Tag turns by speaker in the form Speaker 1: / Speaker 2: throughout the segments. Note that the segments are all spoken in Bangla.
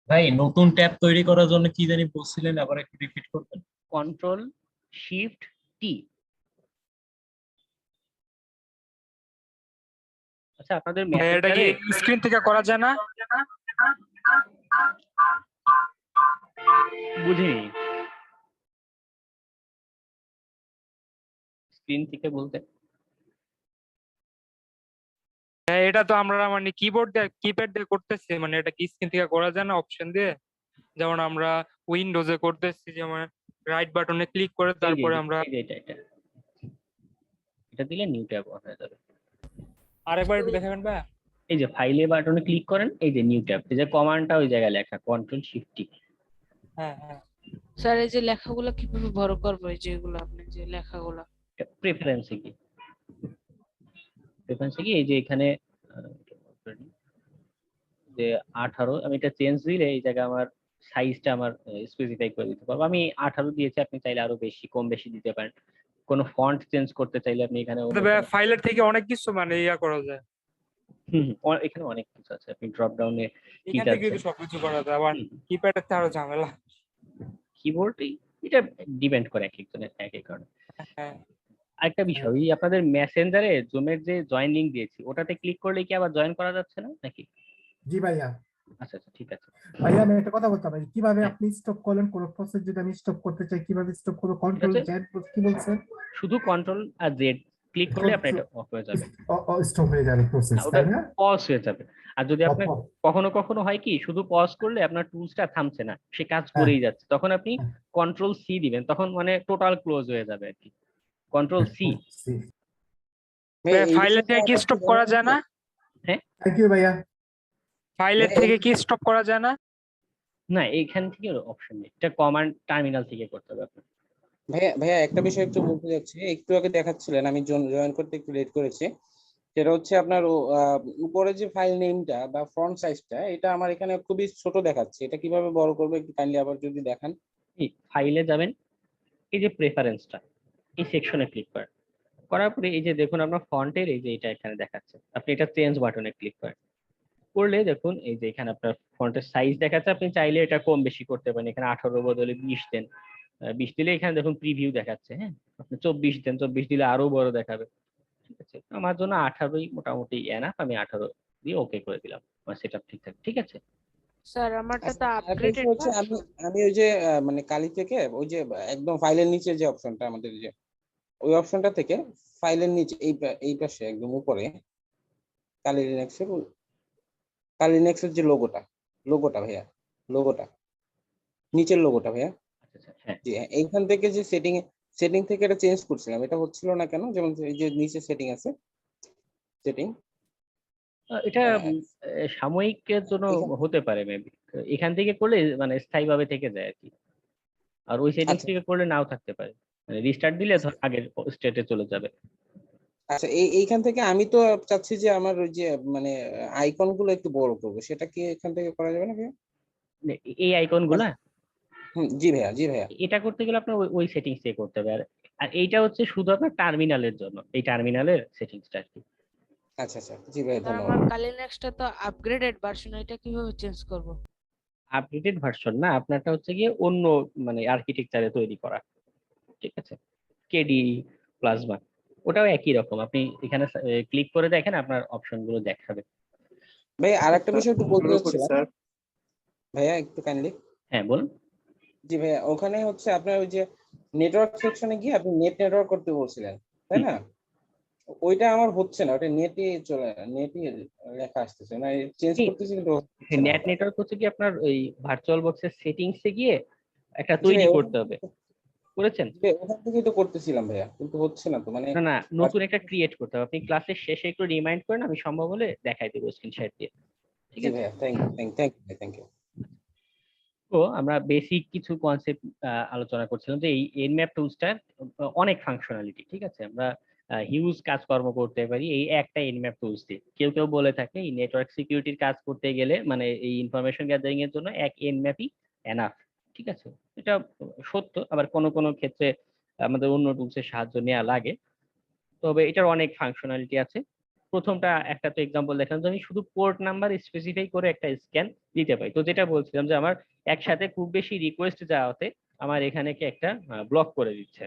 Speaker 1: ভাই নতুন ট্যাব তৈরি করার জন্য কি জানি বলছিলেন, আবার একটু রিপিট করবেন?
Speaker 2: কন্ট্রোল শিফট টি। আচ্ছা, আপনাদের
Speaker 3: এটা কি স্ক্রিন থেকে করা যায় না?
Speaker 2: বুঝিনি, স্ক্রিন থেকে বলতে।
Speaker 3: হ্যাঁ, এটা তো আমরা মানে কিবোর্ড দিয়ে কিপ্যাড দিয়ে করতেছি, মানে এটা কি স্ক্রিন থেকে করা যায় না অপশন দিয়ে? যেমন আমরা উইন্ডোজে করতেছি, যেমন রাইট বাটনে ক্লিক করে
Speaker 2: এই যে
Speaker 3: তারপরে আমরা
Speaker 2: এটা এটা দিলে নিউ ট্যাব হয়ে যাবে।
Speaker 3: আরেকবার একটু দেখাবেন ভাই?
Speaker 2: এই যে ফাইলে বাটনে ক্লিক করেন, এই যে নিউ ট্যাব, এই যে কমান্ডটা ওই জায়গায় লেখা কন্ট্রোল শিফট টি।
Speaker 3: হ্যাঁ হ্যাঁ।
Speaker 4: স্যার এই যে লেখাগুলো কিভাবে বড় করবো, এই যেগুলো আপনি যে লেখাগুলো?
Speaker 2: প্রেফারেন্সে কি এই যে এখানে যে 18, আমি এটা চেঞ্জ দিলে এই জায়গায় আমার সাইজটা আমার স্পেসিফাই করে দিতে পারবো। আমি 18 দিয়েছি, আপনি চাইলে আরো বেশি কম বেশি দিতে পারেন। কোনো ফন্ট চেঞ্জ করতে চাইলে আপনি এখানে
Speaker 3: ফাইলের থেকে অনেক কিছু মানে ইয়া করা যায়।
Speaker 2: এখানে অনেক কিছু আছে, আপনি ড্রপ ডাউনে
Speaker 3: এখান থেকে কিন্তু সবকিছু করা যায়, আবার কিপ্যাডের আরো ঝামেলা।
Speaker 2: কিবোর্ড এটা ডিপেন্ড করে এক একজনের এক এক কারণে।
Speaker 3: হ্যাঁ।
Speaker 2: আরেকটা বিষয়, এই আপনাদের মেসেঞ্জারে জুমের যে জয়েন লিংক দিয়েছি, ওটাতে ক্লিক করলে কি আবার জয়েন করা যাচ্ছে না নাকি?
Speaker 5: জি ভাইয়া।
Speaker 2: আচ্ছা আচ্ছা, ঠিক আছে
Speaker 5: ভাইয়া, আমি একটা কথা বলতে পারি, কিভাবে
Speaker 2: হ্যাঁ।
Speaker 5: আপনি স্টপ করলেন কোন প্রসেস যদি আমি স্টপ করতে চাই, কিভাবে স্টপ করব? কন্ট্রোল
Speaker 2: ঠিক আছে।
Speaker 5: জেড কি বলছেন?
Speaker 2: শুধু কন্ট্রোল আর জেড ক্লিক করলে আপনার এটা অফ হয়ে যাবে,
Speaker 5: স্টপ হয়ে যাবে প্রসেস,
Speaker 2: ওটা
Speaker 5: তাই না?
Speaker 2: পজ হয়ে যাবে। আর যদি আপনার
Speaker 5: Off.
Speaker 2: কখনো কখনো হয় কি, শুধু পজ করলে আপনার টুলসটা থামছে না, সে কাজ করেই যাচ্ছে, তখন আপনি কন্ট্রোল সি দিবেন, তখন মানে টোটাল ক্লোজ হয়ে যাবে আর কি। Control C.
Speaker 3: ফাইলের থেকে কি স্টপ করা যায় না?
Speaker 2: হ্যাঁ,
Speaker 5: থ্যাংক ইউ ভাইয়া।
Speaker 3: ফাইলের থেকে কি স্টপ করা যায় না?
Speaker 2: না এইখান থেকে অপশন নেই, এটা কমান্ড টার্মিনাল থেকে করতে হবে আপনার।
Speaker 6: ভাইয়া ভাইয়া একটা বিষয় একটু বলতে যাচ্ছি, একটু আগে দেখাচ্ছিলেন, আমি জয়েন করতে একটু লেট করেছি। সেটা হচ্ছে আপনার উপরে যে ফাইল নেমটা বা ফন্ট সাইজটা, এটা আমার এখানে খুবই ছোট দেখাচ্ছে, এটা কিভাবে বড় করবো একটু কাইন্ডলি আবার যদি দেখান।
Speaker 2: এই ফাইলে যাবেন, এই যে প্রেফারেন্সটা, এই সেকশনে ক্লিক করেন, করার পরে এই যে দেখুন আপনার ফন্টের এই যে এটা এখানে দেখাচ্ছে, আপনি এটা চেঞ্জ বাটনে ক্লিক করেন, করলে দেখুন এই যে এখানে আপনার ফন্টের সাইজ দেখাচ্ছে, আপনি চাইলে এটা কম বেশি করতে পারেন, এখানে 18 বদলে 20 দেন, 20 দিলে এখানে দেখুন প্রিভিউ দেখাচ্ছে, হ্যাঁ আপনি 24 দেন, 24 দিলে আরো বড় দেখাবে। ঠিক আছে, আমার জন্য 18ই মোটামুটি এনাফ, আমি 18 দিয়ে ওকে করে দিলাম, আমার সেটআপ ঠিকঠাক। ঠিক আছে
Speaker 4: স্যার আমারটা তো
Speaker 6: আরেকটা
Speaker 4: আপগ্রেডেড
Speaker 6: বিষয় হচ্ছে, আমি আমি ওই যে মানে কালি থেকে ওই যে একদম ফাইলের নিচে যে অপশনটা আমাদের, যে ওই অপশনটা থেকে ফাইলের নিচে এই পাশে একদম উপরে কালি লিনাক্সের যে লোগোটা লোগোটা ভাইয়া, লোগোটা নিচের লোগোটা ভাইয়া,
Speaker 2: আচ্ছা হ্যাঁ,
Speaker 6: জি হ্যাঁ, এইখান থেকে যে সেটিং থেকে এটা চেঞ্জ করছিলাম, এটা হচ্ছিল না কেন? যেমন এই যে নিচে সেটিং আছে, সেটিং
Speaker 2: এটা সাময়িকের জন্য হতে পারে মেবি, এখান থেকে করলে মানে স্থায়ীভাবে থেকে যায় আর কি, আর ওই সেটিংস
Speaker 6: আচ্ছা
Speaker 2: থেকে করলে নাও থাকতে পারে, মানে রিস্টার্ট দিলে ধর আগের স্টেটে চলে যাবে।
Speaker 6: আচ্ছা, এইখান থেকে আমি তো চাচ্ছি যে আমার ওই যে মানে আইকন গুলো একটু বড় করবো, সেটা কি এখান থেকে করা যাবে না ভাইয়া?
Speaker 2: মানে এই আইকন গুলা,
Speaker 6: জি ভাইয়া, জি ভাইয়া।
Speaker 2: এটা করতে গেলে আপনার ওই সেটিংস থেকে করতে হবে, আর আর এইটা হচ্ছে শুধু আপনার টার্মিনালের জন্য, এই টার্মিনালের সেটিংসটা আর কি।
Speaker 6: আচ্ছা আচ্ছা, জি ভাইয়া,
Speaker 4: স্যার
Speaker 6: ধন্যবাদ।
Speaker 4: আমার কালিনেক্সটা তো আপগ্রেডেড ভার্সন, এটা কিভাবে চেঞ্জ করব?
Speaker 2: আপডেটেড ভার্সন না, আপনারটা হচ্ছে গিয়ে অন্য মানে আর্কিটেকচারে তৈরি করা। ঠিক আছে, কেডি প্লাজমা, ওটাও একই রকম, আপনি এখানে ক্লিক করে দেখেন আপনার অপশন গুলো দেখাবে।
Speaker 6: ভাই আরেকটা বিষয় একটু বলতে চাচ্ছিলাম ভাইয়া, একটু কাইন্ডলি।
Speaker 2: হ্যাঁ বলুন।
Speaker 6: জি ভাইয়া, ওখানে হচ্ছে আপনার ওই যে নেটওয়ার্ক সেকশনে গিয়ে আপনি নেটওয়ার্ক করতে বলছিলেন, তাই না? ওইটা আমার হচ্ছে না, ওটা নেটই লেখা আসতেছে না, চেঞ্জ করতেছি কিন্তু হচ্ছে না।
Speaker 2: নেট নেটওয়ার্ক হচ্ছে কি আপনার ওই ভার্চুয়াল বক্সের সেটিংস এ গিয়ে একটা
Speaker 6: জি
Speaker 2: তৈরি
Speaker 6: ভাইয়া,
Speaker 2: করতে হবে, করেছেন?
Speaker 6: জি ভাইয়া, ওখান থেকেই তো করতেছিলাম ভাইয়া, কিন্তু হচ্ছে না তো মানে।
Speaker 2: না না, নতুন একটা ক্রিয়েট করতে হবে, আপনি ক্লাসের শেষে একটু রিমাইন্ড করেন, আমি সম্ভব হলে দেখাই দেবো স্ক্রিন শেয়ার দিয়ে। ঠিক
Speaker 6: জি
Speaker 2: আছে,
Speaker 6: ভাইয়া, থ্যাংক ইউ।
Speaker 2: তো আমরা বেসিক কিছু কনসেপ্ট আলোচনা করছিলাম যে এই এনম্যাপ টুলসটার অনেক ফাংশনালিটি, ঠিক আছে, আমরা হিউজ কাজকর্ম করতে পারি এই একটা এনম্যাপ টুলস দিয়ে। কেউ কেউ বলে থাকে এই নেটওয়ার্ক সিকিউরিটির কাজ করতে গেলে মানে এই ইনফরমেশন গ্যাদারিং এর জন্য এক এনম্যাপই এনাফ। ঠিক আছে, এটা সত্য, আবার কোনো কোনো ক্ষেত্রে আমাদের অন্য টুলসের সাহায্য নেওয়া লাগে, তবে এটার অনেক ফাংশনালিটি আছে। প্রথমটা একটা তো এক্সাম্পল দেখলাম যে আমি শুধু পোর্ট নাম্বার স্পেসিফাই করে একটা স্ক্যান দিতে পারি। তো যেটা বলছিলাম যে আমার একসাথে খুব বেশি রিকোয়েস্ট যাওয়াতে আমার এখানে কি একটা ব্লক করে দিচ্ছে,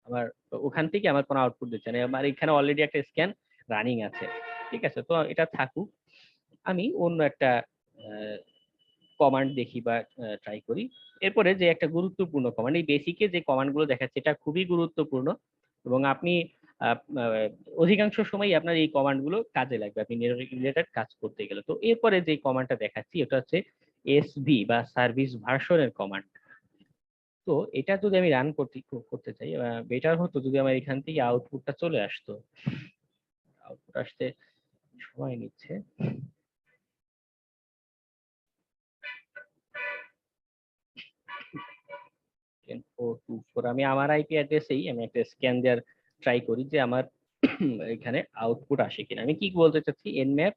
Speaker 2: আমার ওখান থেকে আমার কোনো আউটপুট দিচ্ছে না, আমার এখানে অলরেডি একটা স্ক্যান রানিং আছে। ঠিক আছে, তো এটা থাকুক, আমি অন্য একটা কমান্ড দেখি বা ট্রাই করি। এরপরে যে একটা গুরুত্বপূর্ণ কমান্ড, এই বেসিকে যে কমান্ড গুলো দেখাচ্ছে এটা খুবই গুরুত্বপূর্ণ এবং আপনি অধিকাংশ সময় আপনার এই কমান্ড গুলো কাজে লাগবে আপনি রিলেটেড কাজ করতে গেলে। তো এরপরে যে কমান্ডটা দেখাচ্ছি এটা হচ্ছে এসভি বা সার্ভিস ভার্সনের কমান্ড। তো এটা যদি আমি রান করতে চাই, বেটার হতো যদি আমার এখান থেকে আউটপুটটা চলে আসতো। আউটপুট আসতে সময় নিচ্ছে। 10424 আমি আমার আইপি অ্যাড্রেসেই আমি একটা স্ক্যান দেওয়ার ট্রাই করি যে আমার এখানে আউটপুট আসে কিনা। আমি কি বলতে চাচ্ছি, nmap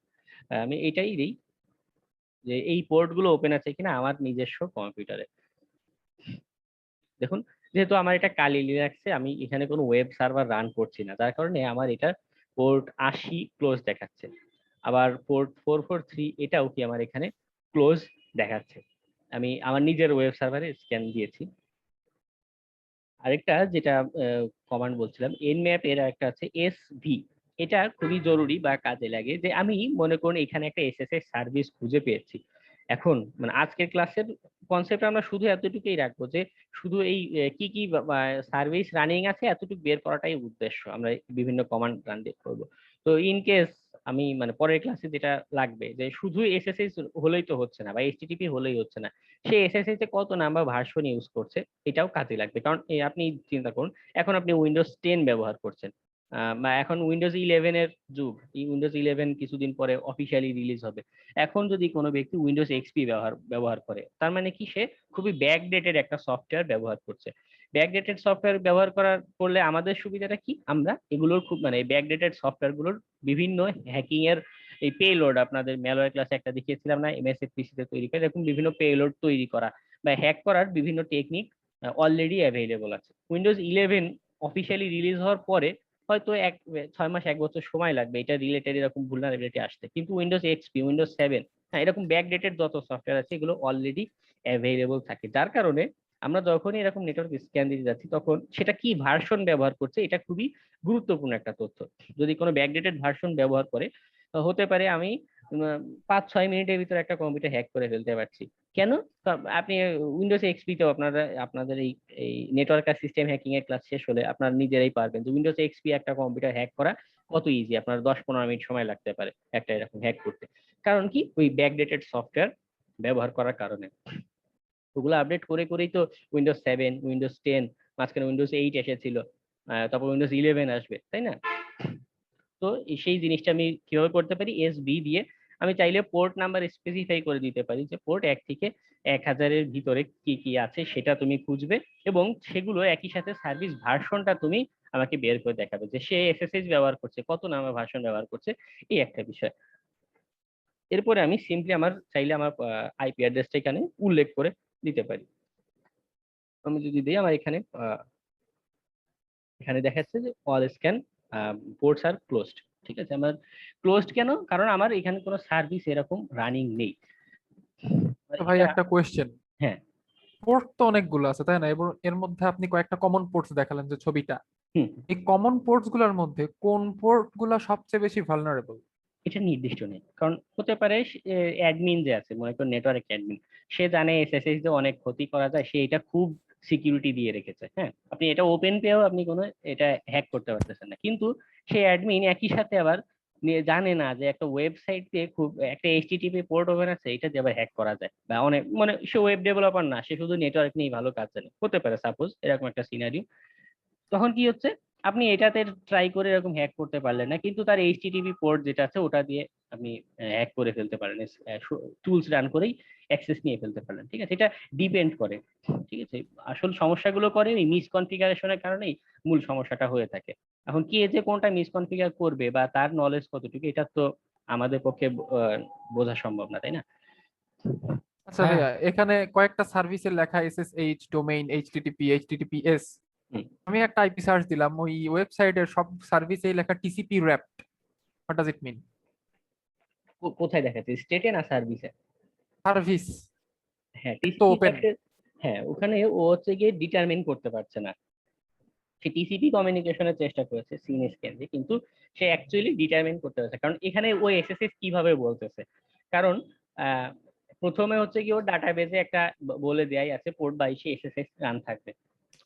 Speaker 2: আমি এটাই দিই যে এই পোর্ট গুলো ওপেন আছে কিনা আমার নিজস্ব কম্পিউটারে। দেখুন, যেহেতু আমার এটা কালি লিনাক্সে, আমি এখানে কোনো ওয়েব সার্ভার রান করছি না, যার কারণে আমার এটা পোর্ট 80 ক্লোজ দেখাচ্ছে। আবার পোর্ট 443 এটাও কি আমার এখানে ক্লোজ দেখাচ্ছে। আমি আমার নিজের ওয়েব সার্ভারে স্ক্যান দিয়েছি। আরেকটা যেটা কমান্ড বলছিলাম, nmap এর একটা আছে এসভি। এটা খুবই জরুরি বা কাজে লাগে যে আমি মনে করুন এখানে একটা এসএসএস সার্ভিস খুঁজে পেয়েছি। এখন মানে আজকের ক্লাসের কনসেপ্ট আমরা শুধু এতটুকুই রাখবো যে শুধু এই কি কি সার্ভিস রানিং আছে এতটুকু বের করাটাই উদ্দেশ্য, আমরা বিভিন্ন কমান্ড রান করবো। তো ইন কেস আমি মানে পরের ক্লাসে যেটা লাগবে যে শুধু এসএসএস হলেই তো হচ্ছে না বা এইচটিটিপি হলেই হচ্ছে না, সে এসএসএস এ কত নাম্বার ভার্সন ইউজ করছে এটাও কাজে লাগবে। কারণ আপনি চিন্তা করুন এখন আপনি উইন্ডোজ 10 ব্যবহার করছেন, বা এখন উইন্ডোজ 11 এর যুগ, এই উইন্ডোজ 11 কিছুদিন পরে অফিসিয়ালি রিলিজ হবে। এখন যদি কোনো ব্যক্তি উইন্ডোজ এক্সপি ব্যবহার করে, তার মানে কি সে খুবই ব্যাকডেটেড একটা সফটওয়্যার ব্যবহার করছে। ব্যাকডেটেড সফটওয়্যার ব্যবহার করলে আমাদের সুবিধাটা কি, আমরা এগুলোর খুব মানে ব্যাকডেটেড সফটওয়্যার গুলোর বিভিন্ন হ্যাকিং এর এই পেলোড, আপনাদের ম্যালওয়্যার ক্লাসে একটা দেখিয়েছিলাম না, এমএসএফপিসি তে তৈরি করে এরকম বিভিন্ন পেলোড তৈরি করা বা হ্যাক করার বিভিন্ন টেকনিক অলরেডি অ্যাভেলেবল আছে। উইন্ডোজ 11 অফিসিয়ালি রিলিজ হওয়ার পরে হয়তো 6 মাস 1 বছর সময় লাগবে এটা রিলেটেড এরকম ভুলনারেবিলিটি আসতে, কিন্তু উইন্ডোজ এক্সপি, উইন্ডোজ 7 হ্যাঁ এরকম ব্যাকডেটেড যত সফটওয়্যার আছে এগুলো অলরেডি অ্যাভেলেবল থাকে। যার কারণে আমরা যখনই এরকম নেটওয়ার্ক স্ক্যান দিতে যাচ্ছি তখন সেটা কি ভার্সন ব্যবহার করছে এটা খুবই গুরুত্বপূর্ণ একটা তথ্য। যদি কোনো ব্যাকডেটেড ভার্সন ব্যবহার করে হতে পারে আমি 5-6 মিনিটের ভিতরে একটা কম্পিউটার হ্যাক করে ফেলতে পারছি। কেন? আপনি উইন্ডোজ এক্সপি তেও আপনাদের এই নেটওয়ার্ক আর সিস্টেম হ্যাকিং এর ক্লাস শেষ হলে আপনারা নিজেরাই পারবেন যে উইন্ডোজ এক্সপি একটা কম্পিউটার হ্যাক করা কত ইজি, আপনার 10-15 মিনিট সময় লাগতে পারে একটা এরকম হ্যাক করতে। কারণ কি, ওই ব্যাকডেটেড সফটওয়্যার ব্যবহার করার কারণে। ওগুলো আপডেট করে করেই তো উইন্ডোজ 7, উইন্ডোজ 10, মাঝখানে উইন্ডোজ 8 এসেছিল, তারপর উইন্ডোজ 11 আসবে, তাই না? তো সেই জিনিসটা আমি কিভাবে করতে পারি, এসবি দিয়ে আমি চাইলে পোর্ট নাম্বার স্পেসিফাই করে দিতে পারি যে পোর্ট 1 থেকে 1000 এর ভিতরে কি কি আছে সেটা তুমি খুঁজবে এবং সেগুলো একই সাথে সার্ভিস ভার্সনটা তুমি আমাকে বের করে দেখাবে যে সে এসএসএস ব্যবহার করছে, কত নাম্বার ভার্সন ব্যবহার করছে, এই একটা বিষয়। এরপরে আমি সিম্পলি আমার চাইলে আমার আইপি অ্যাড্রেসটা এখানে উল্লেখ করে দিতে পারি। আমি যদি দিই আমার এখানে এখানে দেখাচ্ছে যে অল স্ক্যান পোর্টস আর ক্লোজড। ঠিক আছে, আমার ক্লোজড কেন, কারণ আমার এখানে কোনো সার্ভিস এরকম রানিং নেই।
Speaker 7: তো ভাই একটা কোয়েশ্চেন,
Speaker 2: হ্যাঁ
Speaker 7: পোর্ট তো অনেকগুলো আছে তাই না, এবং এর মধ্যে আপনি কয়েকটা কমন পোর্টস দেখালেন যে ছবিটা,
Speaker 2: হুম,
Speaker 7: এই কমন পোর্টস গুলোর মধ্যে কোন পোর্ট গুলো সবচেয়ে বেশি ভালনারেবল?
Speaker 2: এটা নির্দিষ্ট নেই, কারণ হতে পারে অ্যাডমিন যে আছে, মনে করুন নেটওয়ার্ক অ্যাডমিন, সে জানে এসএসএস দিয়ে অনেক ক্ষতি করা যায়, সে এটা খুব সিকিউরিটি দিয়ে রেখেছে। হ্যাঁ, আপনি এটা ওপেন পেয়েও আপনি কোনো এটা হ্যাক করতে পারতেছেন না, কিন্তু সেই অ্যাডমিন একই সাথে আবার জানে না যে একটা ওয়েবসাইট দিয়ে খুব একটা এইচটিটিপি পোর্ট ওপেন আছে, এটা দিয়ে আবার হ্যাক করা যায়। বা অনেক মানে সে ওয়েব ডেভেলপার না, সে শুধু নেটওয়ার্ক নিয়ে ভালো কাজ জানে, হতে পারে সাপোজ এরকম একটা সিনারিও। তখন কি হচ্ছে, আপনি এটাতে ট্রাই করে এরকম হ্যাক করতে পারলেন না, কিন্তু তার এইচটিটিপি পোর্ট যেটা আছে ওটা দিয়ে আপনি হ্যাক করে ফেলতে পারেন, টুলস রান করেই অ্যাক্সেস নিয়ে ফেলতে পারলেন। ঠিক আছে, এটা ডিপেন্ড করে। ঠিক আছে, আসল সমস্যাগুলো করে এই মিসকনফিগারেশনের কারণেই মূল সমস্যাটা হয়ে থাকে। এখন কে যে কোনটা মিসকনফিগার করবে বা তার নলেজ কতটুকু, এটা তো আমাদের পক্ষে বোঝা সম্ভব না, তাই না?
Speaker 7: আচ্ছা ভাইয়া, এখানে কয়েকটা সার্ভিসের লেখা এসএসএইচ, ডোমেইন, এইচটিটিপি, এইচটিটিপিএস। আমি একটা আইপি সার্চ দিলাম, ওই ওয়েবসাইটের সব সার্ভিসেই লেখা TCP wrapped. What does it mean?
Speaker 2: কোথায় দেখাচ্ছে, স্টেটে না সার্ভিসে?
Speaker 7: সার্ভিস
Speaker 2: হ্যাঁ
Speaker 7: তো
Speaker 2: টিসিপি
Speaker 7: ওপেন।
Speaker 2: হ্যাঁ ওখানে ও হচ্ছে গিয়ে ডিটারমিন করতে পারছে না। সে টিসিপি কমিউনিকেশনের চেষ্টা করেছে সিএনএস কেন্দ্রে, কিন্তু সে অ্যাকচুয়ালি ডিটারমিন করতে পারছে, কারণ এখানে ও এসএসএস কিভাবে বলতেছে, কারণ আহ, প্রথমে হচ্ছে কি ওর ডাটাবেজে একটা বলে দেয়াই আছে পোর্ট 22 এসএসএস রান থাকবে।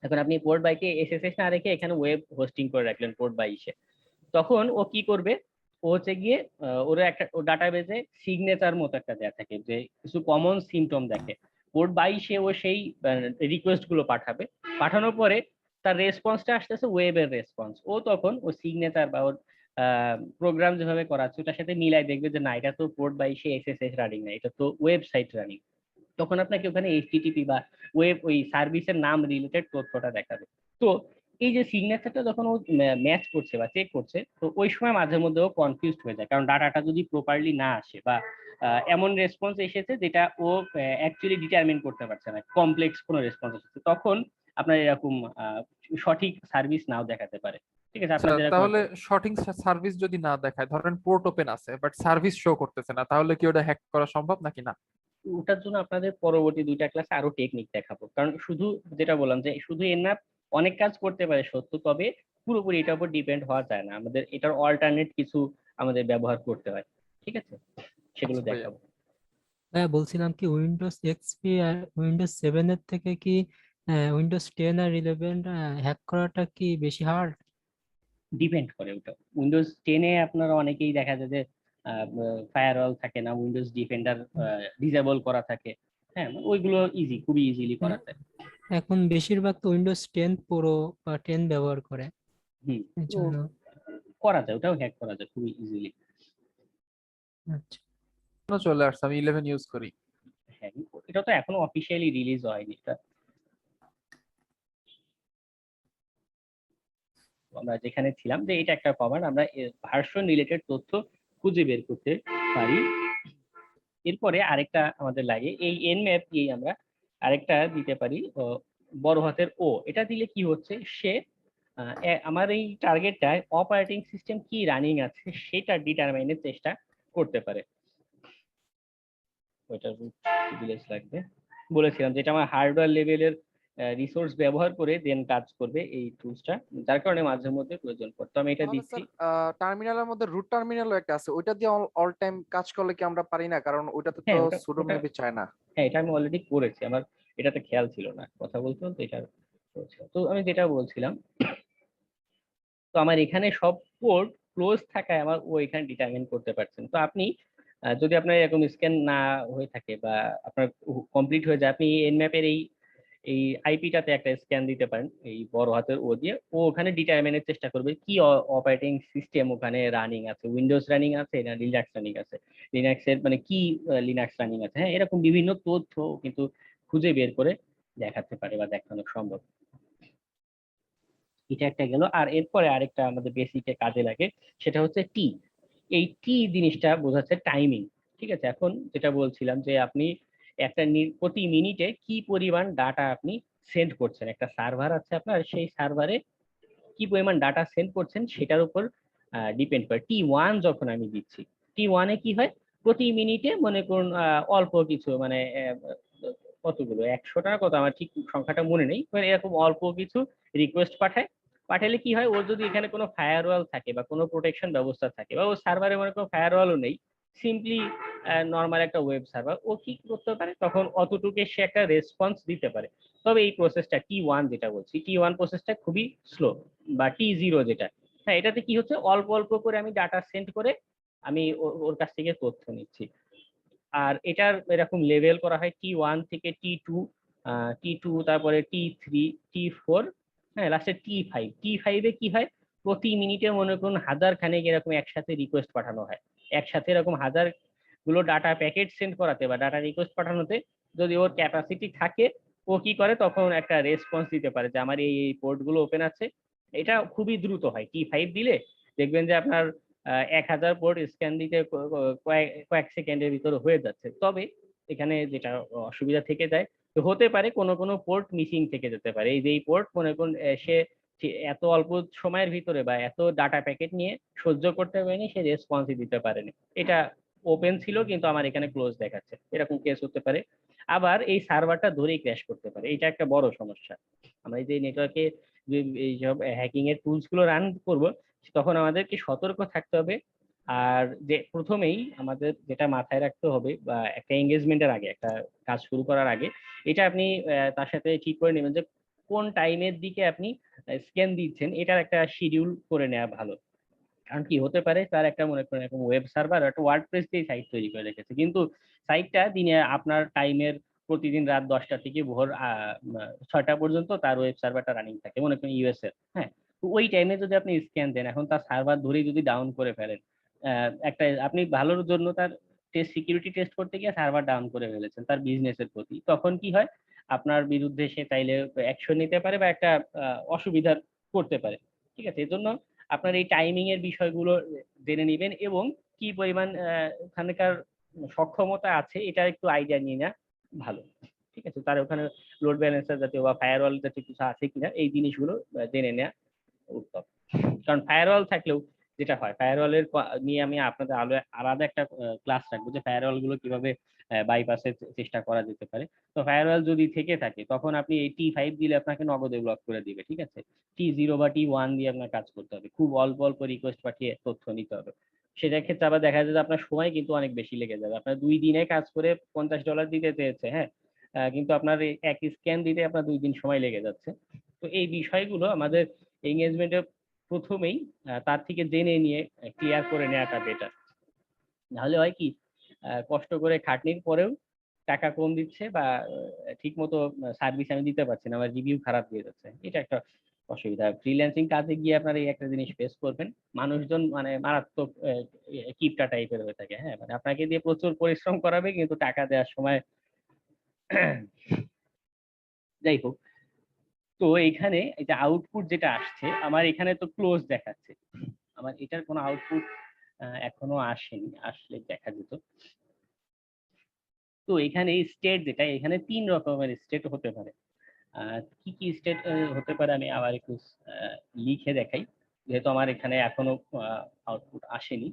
Speaker 2: এখন আপনি পোর্ট 22 এসএসএস না রেখে এখানে ওয়েব হোস্টিং করে রাখলেন পোর্ট 22, তখন ও কি করবে, ও হচ্ছে গিয়ে ওর একটা ও ডাটাবেজে সিগনেচার মতো একটা দেয়া থাকে যে কিছু কমন সিমটম দেখে, পোর্ট 22 ও সেই রিকোয়েস্ট গুলো পাঠাবে, পাঠানোর পরে তার রেসপন্সটা আসতেছে ওয়েবের রেসপন্স, ও তখন ও সিগনেচার বা ওর প্রোগ্রাম যেভাবে করাচ্ছে ওটার সাথে মিলাই দেখবে যে না এটা তো পোর্ট 22 এসএসএস রানিং না, এটা তো ওয়েবসাইট রানিং, তখন আপনাকে ওখানে এইচটিটিপি বা ওয়েব ওই সার্ভিসের নাম রিলেটেড তথ্যটা দেখাবে। তো এই যে সিগনেচারটা যখন ও ম্যাচ করছে বা চেক করছে, তো ওই সময় মাঝে মধ্যে ও কনফিউজড হয়ে যায়, কারণ ডাটাটা যদি প্রপারলি না আসে বা এমন রেসপন্স এসেছে যেটা ও অ্যাকচুয়ালি ডিটারমিন করতে পারছে না, কমপ্লেক্স কোনো রেসপন্স এসেছে, তখন আপনার এরকম সঠিক সার্ভিস নাও দেখাতে পারে। ঠিক আছে,
Speaker 7: আচ্ছা,
Speaker 2: আপনার যেরকম
Speaker 7: তাহলে সঠিক সার্ভিস যদি না দেখায়, ধরেন পোর্ট ওপেন আছে বাট সার্ভিস শো করতেছে না, তাহলে কি ওটা হ্যাক করা সম্ভব নাকি না?
Speaker 2: ওটার জন্য আপনাদের পরবর্তী 2টা ক্লাসে আরো টেকনিক দেখাবো, কারণ শুধু যেটা বললাম যে শুধু এনম্যাপ অনেক কাজ করতে পারে সত্য, তবে পুরোপুরি এটার উপর ডিপেন্ড হওয়া যায় না, আমাদের এটার অল্টারনেট কিছু আমাদের ব্যবহার করতে হয়। ঠিক আছে, সেগুলো
Speaker 7: আচ্ছা ভাইয়া।
Speaker 2: দেখাবো।
Speaker 8: হ্যাঁ, বলছিলাম কি উইন্ডোজ এক্সপি আর উইন্ডোজ 7 এর থেকে কি উইন্ডোজ 10 আর 11 হ্যাক করাটা কি বেশি হার্ড?
Speaker 2: ডিপেন্ড করে ওটা। উইন্ডোজ 10-এ আপনারা অনেকেই দেখা যায় যে ফায়ারওয়াল থাকে না, উইন্ডোজ ডিফেন্ডার ডিসেবল করা থাকে, হ্যাঁ ওইগুলো ইজি, খুবই ইজিলি করা যায়।
Speaker 8: এখন বেশিরভাগ তো উইন্ডোজ 10 প্রো বা 10 ব্যবহার করে,
Speaker 2: হুম,
Speaker 8: এর
Speaker 2: তো
Speaker 8: জন্য।
Speaker 2: করা যায়, ওটাও হ্যাক করা যায় খুবই ইজিলি।
Speaker 8: আচ্ছা,
Speaker 7: চলে আসছে, আমি 11 ইউজ করি।
Speaker 2: হ্যাঁ, এটা তো এখনো অফিসিয়ালি রিলিজ হয়নি, এটা আমরা যেখানে ছিলাম যে এটা একটা কমান্ড, আমরা ভার্সন রিলেটেড তথ্য খুঁজে বের করতে পারি। এরপরে আরেকটা আমাদের লাগে এই এনম্যাপ দিয়ে আমরা আরেকটা দিতে পারি বড় হাতের ও, এটা দিলে কি হচ্ছে, সে আমার এই টার্গেটটায় অপারেটিং সিস্টেম কি রানিং আছে সেটা ডিটারমাইনের চেষ্টা করতে পারে। ওইটার ডিটেইলস লাগবে, বলেছিলাম যেটা আমার হার্ডওয়্যার লেভেলের রিসোর্স ব্যবহার করে দেন কাজ করবে এই টুলসটা, যার কারণে মাঝে মধ্যে প্রয়োজন পড়তো। আমি এটা
Speaker 9: তাহলে
Speaker 2: দিচ্ছি।
Speaker 9: স্যার টার্মিনালের মধ্যে রুট টার্মিনালও একটা আছে, ওইটা দিয়ে অল টাইম কাজ করলে কি আমরা পারি না? কারণ ওইটাতে তো
Speaker 2: হ্যাঁ
Speaker 9: সুডো
Speaker 2: ওটা
Speaker 9: মেবি চায় না।
Speaker 2: হ্যাঁ এটা আমি অলরেডি করেছি, আমার এটাতে খেয়াল ছিল না, কথা বলতে বলতে এটা করেছি। তো আমি যেটা বলছিলাম, তো আমার এখানে সব পোর্ট ক্লোজ থাকায় আমার ও এখানে ডিটারমিন করতে পারছেন। তো আপনি যদি আপনার এরকম স্ক্যান না হয়ে থাকে বা আপনার কমপ্লিট হয়ে যায়, আপনি এনম্যাপের এই এই আইপিটাতে একটা স্ক্যান দিতে পারেন এই বড় হাতের ও দিয়ে, ও ওখানে ডিটারমিনের চেষ্টা করবে কি অপারেটিং সিস্টেম ওখানে রানিং আছে, উইন্ডোজ রানিং আছে না লিনাক্স রানিং আছে, লিনাক্স এর মানে কি লিনাক্স রানিং আছে, হ্যাঁ এরকম বিভিন্ন তথ্য কিন্তু খুঁজে বের করে দেখাতে পারে বা দেখানো সম্ভব। এটা একটা গেল, আর এরপরে আরেকটা আমাদের বেসিকে কাজে লাগে, সেটা হচ্ছে টি। এই টি জিনিসটা বোঝাচ্ছে টাইমিং। ঠিক আছে, এখন যেটা বলছিলাম যে আপনি একটা প্রতি মিনিটে কি পরিমাণ ডাটা আপনি সেন্ড করছেন, একটা সার্ভার আছে আপনার, সেই সার্ভারে কি পরিমাণ ডাটা সেন্ড করছেন সেটার উপর ডিপেন্ড করে। T1 যখন আমি দিচ্ছি, T1-এ কি হয়, প্রতি মিনিটে মনে করুন অল্প কিছু মানে কতগুলো 100টা কত আমার ঠিক সংখ্যাটা মনে নেই, মানে এরকম অল্প কিছু রিকোয়েস্ট পাঠায়। পাঠালে কি হয়, ওর যদি এখানে কোনো ফায়ারওয়াল থাকে বা কোনো প্রোটেকশন ব্যবস্থা থাকে বা ওর সার্ভারে মানে কোনো ফায়ারওয়ালও নেই, সিম্পলি নর্মাল একটা ওয়েব সার্ভার, ও কি করতে পারে তখন অতটুকু সে একটা রেসপন্স দিতে পারে। তবে এই প্রসেসটা T1 যেটা বলছি, T1 প্রসেসটা খুবই স্লো, বা T0 যেটা, হ্যাঁ এটাতে কি হচ্ছে, অল্প অল্প করে আমি ডাটা সেন্ড করে আমি ওর কাছ থেকে তথ্য নিচ্ছি। আর এটার এরকম লেভেল করা হয় T1 থেকে T2, T2 তারপরে T3, T4, হ্যাঁ লাস্টে T5। T5-এ কি হয়, প্রতি মিনিটে মনে করুন হাজার খানেক এরকম একসাথে রিকোয়েস্ট পাঠানো হয়, একসাথে এরকম হাজার গুলো ডাটা প্যাকেট সেন্ড করাতে বা ডাটা রিকোয়েস্ট পাঠানোতে যদি ওর ক্যাপাসিটি থাকে, ও কি করে তখন একটা রেসপন্স দিতে পারে যে আমার এই পোর্ট গুলো ওপেন আছে। এটা খুবই দ্রুত হয়, T5 দিলে দেখবেন যে আপনার 1000 পোর্ট স্ক্যান দিতে কয়েক সেকেন্ডের ভিতরে হয়ে যাচ্ছে। তবে এখানে যেটা অসুবিধা থেকে যায়, তো হতে পারে কোনো কোনো পোর্ট মিসিং থেকে যেতে পারে, এই যে এই পোর্ট মনে করুন সে এত অল্প সময়ের ভিতরে বা এত ডাটা প্যাকেট নিয়ে সহ্য করতে পারেনি, সে রেসপন্সই দিতে পারেনি। এটা ওপেন ছিল কিন্তু আমার এখানে ক্লোজ দেখাচ্ছে, এরকম কেস হতে পারে। আবার এই সার্ভারটা ধরেই ক্র্যাশ করতে পারে, এটা একটা বড় সমস্যা। আমরা এই যে নেটওয়ার্কে এই সব হ্যাকিং এর টুলস গুলো রান করব, তখন আমাদেরকে সতর্ক থাকতে হবে। আর যে প্রথমেই আমাদের যেটা মাথায় রাখতে হবে, বা একটা এঙ্গেজমেন্টের আগে, একটা কাজ শুরু করার আগে, এটা আপনি তার সাথে ঠিক করে নেবেন যে কোন টাইমের দিকে আপনি স্ক্যান দিচ্ছেন, এটার একটা শিডিউল করে নেওয়া ভালো। কারণ কি হতে পারে, তার একটা মনে করেন এরকম ওয়েব সার্ভার একটা ওয়ার্ডপ্রেস দিয়ে সাইট তৈরি করে রেখেছে, কিন্তু সাইটটা দিনে আপনার টাইমের প্রতিদিন রাত 10টা থেকে ভোর 6টা পর্যন্ত তার ওয়েব সার্ভারটা রানিং থাকে, মনে করেন ইউএস এর। হ্যাঁ, তো ওই টাইমে যদি আপনি স্ক্যান দেন, এখন তার সার্ভার ধরেই যদি ডাউন করে ফেলেন, একটা আপনি ভালোর জন্য তার সিকিউরিটি টেস্ট করতে গিয়ে সার্ভার ডাউন করে ফেলেছেন তার বিজনেসের প্রতি, তখন কি হয়, আপনার বিরুদ্ধে সে চাইলে অ্যাকশন নিতে পারে বা একটা অসুবিধা করতে পারে। ঠিক আছে, এজন্য আপনার এই টাইমিং এর বিষয়গুলো জেনে নেবেন, এবং কি পরিমাণ ওখানকার সক্ষমতা আছে এটা একটু আইডিয়া নিয়ে নেওয়া ভালো। ঠিক আছে, তার ওখানে লোড ব্যালেন্সার জাতীয় বা ফায়ারওয়াল জাতীয় কিছু আছে কিনা, এই জিনিসগুলো জেনে নেওয়া উত্তম। কারণ ফায়ারওয়াল থাকলেও যেটা হয়, ফায়ারওয়ালের নিয়ে আমি আপনাদের আলাদা একটা ক্লাস রাখবো, যে ফায়ারওয়াল গুলো কিভাবে বাইপাসের চেষ্টা করা যেতে পারে। তো ফায়ারওয়াল যদি থেকে থাকে, তখন আপনি এই T5 দিলে আপনাকে নগদে ব্লক করে দিবে। ঠিক আছে, T0 বা T1 দিয়ে আপনার কাজ করতে হবে, খুব অল্প অল্প রিকোয়েস্ট পাঠিয়ে তথ্য নিতে হবে। সেটার ক্ষেত্রে আবার দেখা যায় যে আপনার সময় কিন্তু অনেক বেশি লেগে যাবে। আপনার 2 দিনে কাজ করে $50 দিতে চেয়েছে, হ্যাঁ, কিন্তু আপনার এক স্ক্যান দিতে আপনার 2 দিন সময় লেগে যাচ্ছে। তো এই বিষয়গুলো আমাদের এঙ্গেজমেন্টের প্রথমেই তার থেকে জেনে নিয়ে ক্লিয়ার করে নেওয়াটা বেটার। নাহলে হয় কি, কষ্ট করে খাটনির পরেও টাকা কম দিচ্ছে, বা ঠিক মতো সার্ভিস আমি দিতে পারছি না, আমার রিভিউ খারাপ দিয়ে যাচ্ছে, এটা একটা অসুবিধা। ফ্রিল্যান্সিং কাজে গিয়ে আপনারা এই একটা জিনিস ফেস করবেন, মানুষজন মানে মারাত্মক কিপটা টাইপের হয়ে থাকে। হ্যাঁ, মানে আপনাকে দিয়ে প্রচুর পরিশ্রম করাবে, কিন্তু টাকা দেওয়ার সময় যাই হোক। তো এইখানে এই যে আউটপুট যেটা আসছে, আমার এখানে তো ক্লোজ দেখাচ্ছে, আমার এটার কোনো আউটপুট এখনো আসেনি, আসলে দেখা যেত। তো এখানে স্টেট যেটা, এখানে 3 রকমের স্টেট হতে পারে। কি কি স্টেট হতে পারে আমি আবার একটু লিখে দেখাই, যেহেতু আমার এখানে এখনো আউটপুট আসেনি।